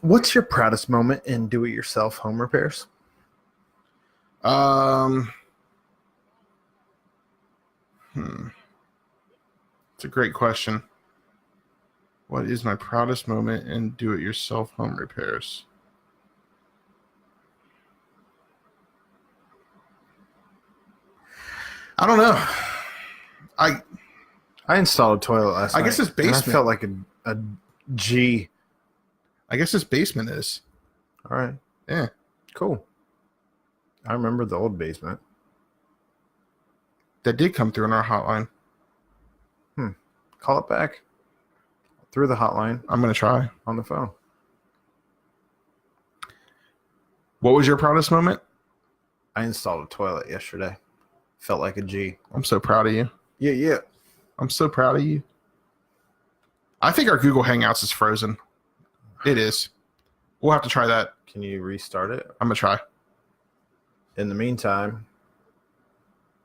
Speaker 2: What's your proudest moment in do-it-yourself home repairs?
Speaker 3: It's a great question. What is my proudest moment in do-it-yourself home repairs? I don't know.
Speaker 2: I installed a toilet last night.
Speaker 3: I guess it's
Speaker 2: and
Speaker 3: basement.
Speaker 2: I felt like a G.
Speaker 3: I guess this basement is.
Speaker 2: All right.
Speaker 3: Yeah.
Speaker 2: Cool. I remember the old basement.
Speaker 3: That did come through on our hotline.
Speaker 2: Call it back. Through the hotline.
Speaker 3: I'm going to try.
Speaker 2: On the phone.
Speaker 3: What was your proudest moment?
Speaker 2: I installed a toilet yesterday. Felt like a G.
Speaker 3: I'm so proud of you.
Speaker 2: Yeah.
Speaker 3: I'm so proud of you. I think our Google Hangouts is frozen. It is. We'll have to try that.
Speaker 2: Can you restart it?
Speaker 3: I'm going to try.
Speaker 2: In the meantime,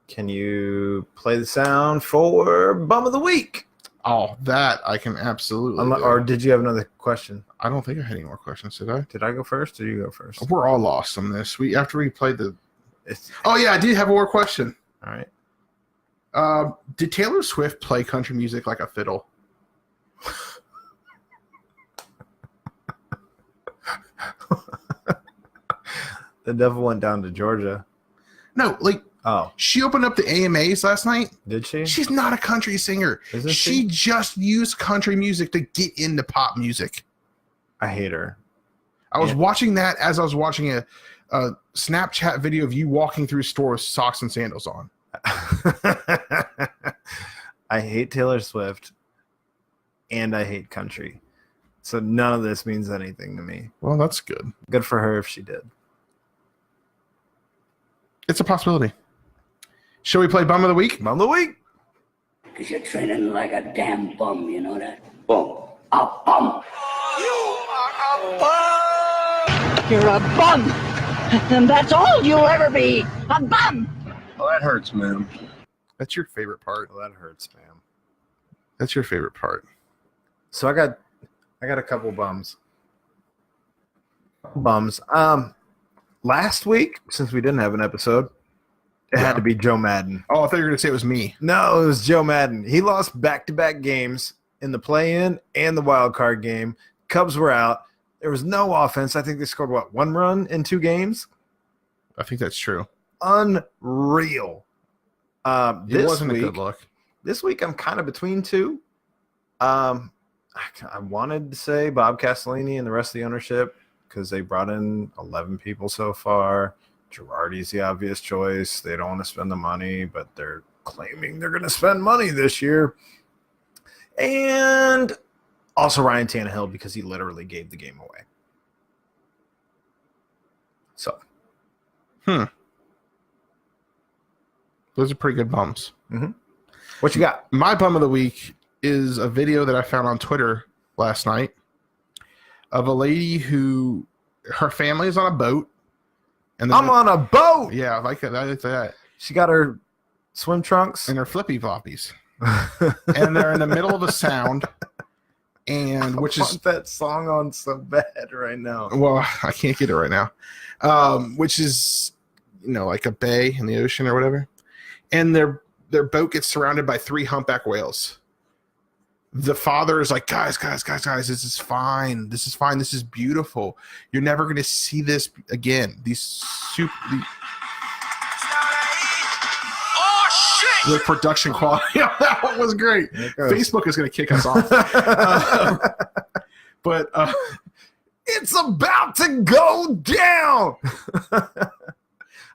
Speaker 2: can you play the sound for Bum of the Week?
Speaker 3: Oh, that I can absolutely do.
Speaker 2: Or did you have another question?
Speaker 3: I don't think I had any more questions, did I?
Speaker 2: Did I go first or did you go first?
Speaker 3: We're all lost on this. After we played the... Oh, yeah, I did have one more question.
Speaker 2: All right.
Speaker 3: Did Taylor Swift play country music like a fiddle?
Speaker 2: The devil went down to Georgia.
Speaker 3: No, like, she opened up the AMAs last night.
Speaker 2: Did she?
Speaker 3: She's not a country singer.
Speaker 2: Isn't
Speaker 3: she just used country music to get into pop music.
Speaker 2: I hate her.
Speaker 3: I was watching that as I was watching a Snapchat video of you walking through a store with socks and sandals on.
Speaker 2: I hate Taylor Swift and I hate country. So none of this means anything to me.
Speaker 3: Well, that's good.
Speaker 2: Good for her if she did.
Speaker 3: It's a possibility. Shall we play Bum of the Week?
Speaker 2: Bum of the Week.
Speaker 12: Because you're training like a damn bum, you know that? Bum. A bum. You are a bum. You're a bum. And that's all you'll ever be. A bum.
Speaker 3: Oh, that hurts, man. That's your favorite part.
Speaker 2: Well, that hurts, man.
Speaker 3: That's your favorite part.
Speaker 2: So I got a couple bums. Last week, since we didn't have an episode, it had to be Joe Madden.
Speaker 3: Oh, I thought you were going to say it was me.
Speaker 2: No, it was Joe Madden. He lost back-to-back games in the play-in and the wild card game. Cubs were out. There was no offense. I think they scored, one run in 2 games?
Speaker 3: I think that's true.
Speaker 2: Unreal.
Speaker 3: It wasn't a good look.
Speaker 2: This week, I'm kind of between 2. I wanted to say Bob Castellini and the rest of the ownership because they brought in 11 people so far. Girardi's the obvious choice. They don't want to spend the money, but they're claiming they're going to spend money this year. And also Ryan Tannehill because he literally gave the game away. So.
Speaker 3: Those are pretty good bums.
Speaker 2: Mm-hmm. What you got?
Speaker 3: My bum of the week is a video that I found on Twitter last night of a lady who her family is on a boat. And
Speaker 2: I'm on a boat.
Speaker 3: Yeah, I like that.
Speaker 2: She got her swim trunks
Speaker 3: and her flippy floppies, and they're in the middle of a sound. And
Speaker 2: I want that song on so bad right now.
Speaker 3: Well, I can't get it right now. Which is like a bay in the ocean or whatever, and their boat gets surrounded by 3 humpback whales. The father is like, guys, this is fine. This is beautiful. You're never going to see this again. The production quality of that one was great. Facebook is going to kick us off. But
Speaker 2: it's about to go down.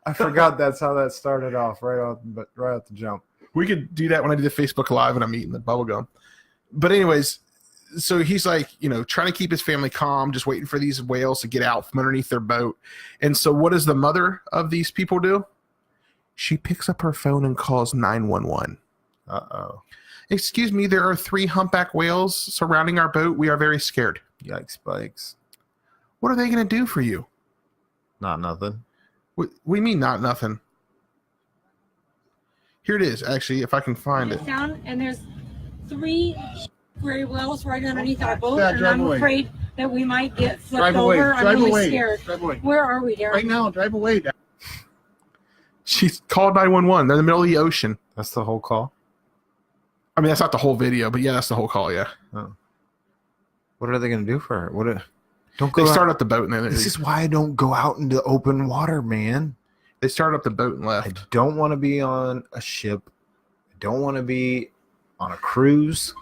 Speaker 2: I forgot that's how that started off right off the jump.
Speaker 3: We could do that when I do the Facebook Live and I'm eating the bubblegum. But anyways, so he's like, trying to keep his family calm, just waiting for these whales to get out from underneath their boat. And so what does the mother of these people do? She picks up her phone and calls 911.
Speaker 2: Uh-oh.
Speaker 3: Excuse me, there are 3 humpback whales surrounding our boat. We are very scared.
Speaker 2: Yikes, bikes.
Speaker 3: What are they going to do for you?
Speaker 2: Not nothing.
Speaker 3: We mean not nothing. Here it is, actually, if I can find it.
Speaker 13: Down, and there's 3 gray whales right underneath our boat, and I'm afraid that we might get flipped over. I'm really scared. Where are we, Darren?
Speaker 8: Right now, drive away.
Speaker 3: She's called 911. They're in the middle of the ocean.
Speaker 2: That's the whole call?
Speaker 3: I mean, that's not the whole video, but yeah, that's the whole call, yeah.
Speaker 2: Oh. What are they going to do for her?
Speaker 3: They start up the boat.
Speaker 2: This is why I don't go out into open water, man.
Speaker 3: They started up the boat and left.
Speaker 2: I don't want to be on a ship. I don't want to be on a cruise.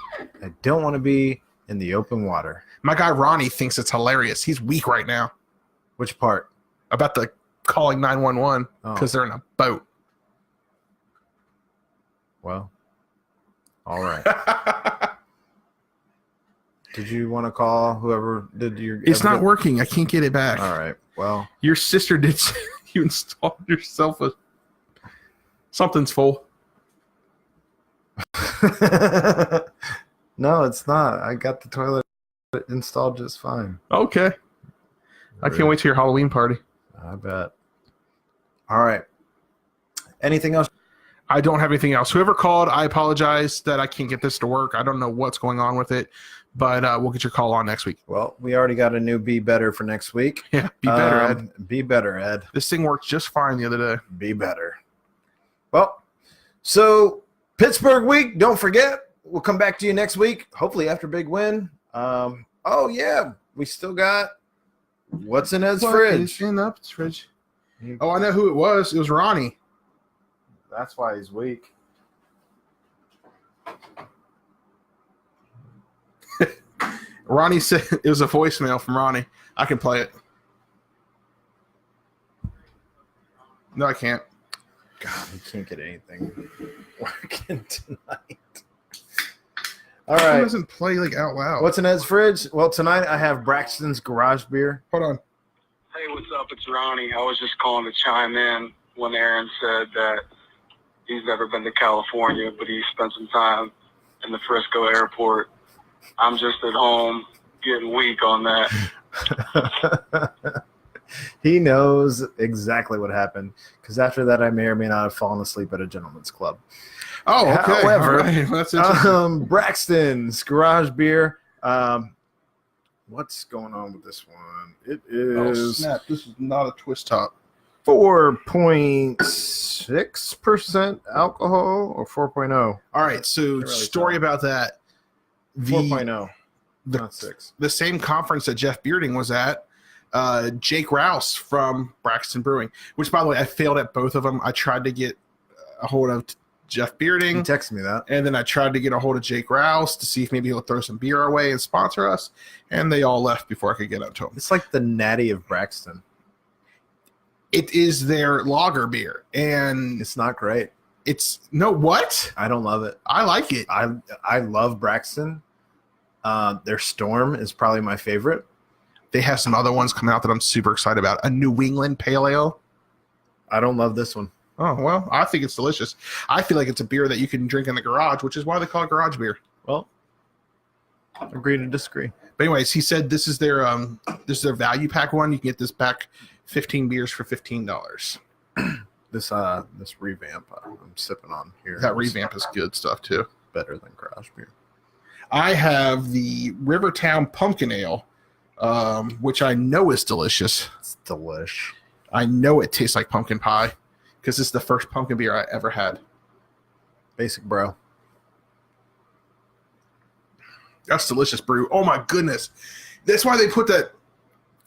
Speaker 2: I don't want to be in the open water.
Speaker 3: My guy Ronnie thinks it's hilarious. He's weak right now.
Speaker 2: Which part?
Speaker 3: About the calling 911 because they're in a boat.
Speaker 2: Well, all right. Did you want to call whoever did your...
Speaker 3: It's not working. I can't get it back.
Speaker 2: All right. Well,
Speaker 3: your sister did say you installed yourself something's full.
Speaker 2: No, it's not. I got the toilet installed just fine.
Speaker 3: Okay. I can't wait to your Halloween party.
Speaker 2: I bet. All right. Anything else?
Speaker 3: I don't have anything else. Whoever called, I apologize that I can't get this to work. I don't know what's going on with it, but we'll get your call on next week.
Speaker 2: Well, we already got a new Be Better for next week.
Speaker 3: Yeah, be better, Ed.
Speaker 2: Be better, Ed.
Speaker 3: This thing worked just fine the other day.
Speaker 2: Be better. Well, so Pittsburgh week, don't forget. We'll come back to you next week, hopefully after big win. Oh, yeah, we still got what's in Ed's fridge.
Speaker 3: In Ed's fridge. Oh, I know who it was. It was Ronnie.
Speaker 2: That's why he's weak.
Speaker 3: Ronnie said it was a voicemail from Ronnie. I can play it. No, I can't.
Speaker 2: God, we can't get anything working tonight. All right.
Speaker 3: It doesn't play like out loud.
Speaker 2: What's in Ed's fridge? Well, tonight I have Braxton's Garage Beer.
Speaker 3: Hold on.
Speaker 14: Hey, what's up? It's Ronnie. I was just calling to chime in when Aaron said that he's never been to California, but he spent some time in the Frisco airport. I'm just at home getting weak on that.
Speaker 2: He knows exactly what happened because after that, I may or may not have fallen asleep at a gentleman's club.
Speaker 3: Oh, okay.
Speaker 2: However,
Speaker 3: right. That's interesting.
Speaker 2: Braxton's Garage Beer. What's going on with this one? It is.
Speaker 3: Oh, snap. This is not a twist top.
Speaker 2: 4.6% alcohol or 4.0.
Speaker 3: All right, so
Speaker 2: really
Speaker 3: story about that.
Speaker 2: 4.0, not 6.
Speaker 3: The same conference that Jeff Bearding was at, Jake Rouse from Braxton Brewing, which, by the way, I failed at both of them. I tried to get a hold of Jeff Bearding.
Speaker 2: He texted me that.
Speaker 3: And then I tried to get a hold of Jake Rouse to see if maybe he'll throw some beer our way and sponsor us, and they all left before I could get up to him.
Speaker 2: It's like the Natty of Braxton.
Speaker 3: It is their lager beer, and
Speaker 2: it's not great.
Speaker 3: It's no what?
Speaker 2: I don't love it.
Speaker 3: I like it.
Speaker 2: I love Braxton. Their Storm is probably my favorite.
Speaker 3: They have some other ones coming out that I'm super excited about. A New England Pale Ale.
Speaker 2: I don't love this one.
Speaker 3: Oh, well, I think it's delicious. I feel like it's a beer that you can drink in the garage, which is why they call it garage beer.
Speaker 2: Well, agree to disagree.
Speaker 3: But anyways, he said this is their value pack one. You can get this pack 15 beers for $15.
Speaker 2: This revamp I'm sipping on here.
Speaker 3: That revamp is good stuff too.
Speaker 2: Better than garage beer.
Speaker 3: I have the Rivertown Pumpkin Ale, which I know is delicious.
Speaker 2: It's delish.
Speaker 3: I know it tastes like pumpkin pie because it's the first pumpkin beer I ever had.
Speaker 2: Basic bro.
Speaker 3: That's delicious brew. Oh my goodness. That's why they put that.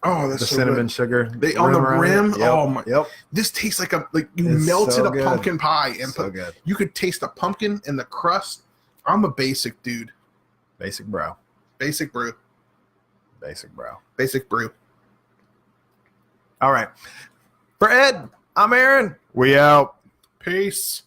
Speaker 3: Oh, that's
Speaker 2: the
Speaker 3: so
Speaker 2: cinnamon
Speaker 3: good.
Speaker 2: sugar.
Speaker 3: They on the rim.
Speaker 2: Yep.
Speaker 3: Oh my.
Speaker 2: Yep.
Speaker 3: This tastes like you
Speaker 2: It's
Speaker 3: melted
Speaker 2: so
Speaker 3: a
Speaker 2: good.
Speaker 3: pumpkin pie and
Speaker 2: So good.
Speaker 3: you could taste the pumpkin and the crust. I'm a basic dude.
Speaker 2: Basic bro.
Speaker 3: Basic brew.
Speaker 2: Basic bro.
Speaker 3: Basic brew.
Speaker 2: All right. For Ed, I'm Aaron. We out.
Speaker 3: Peace.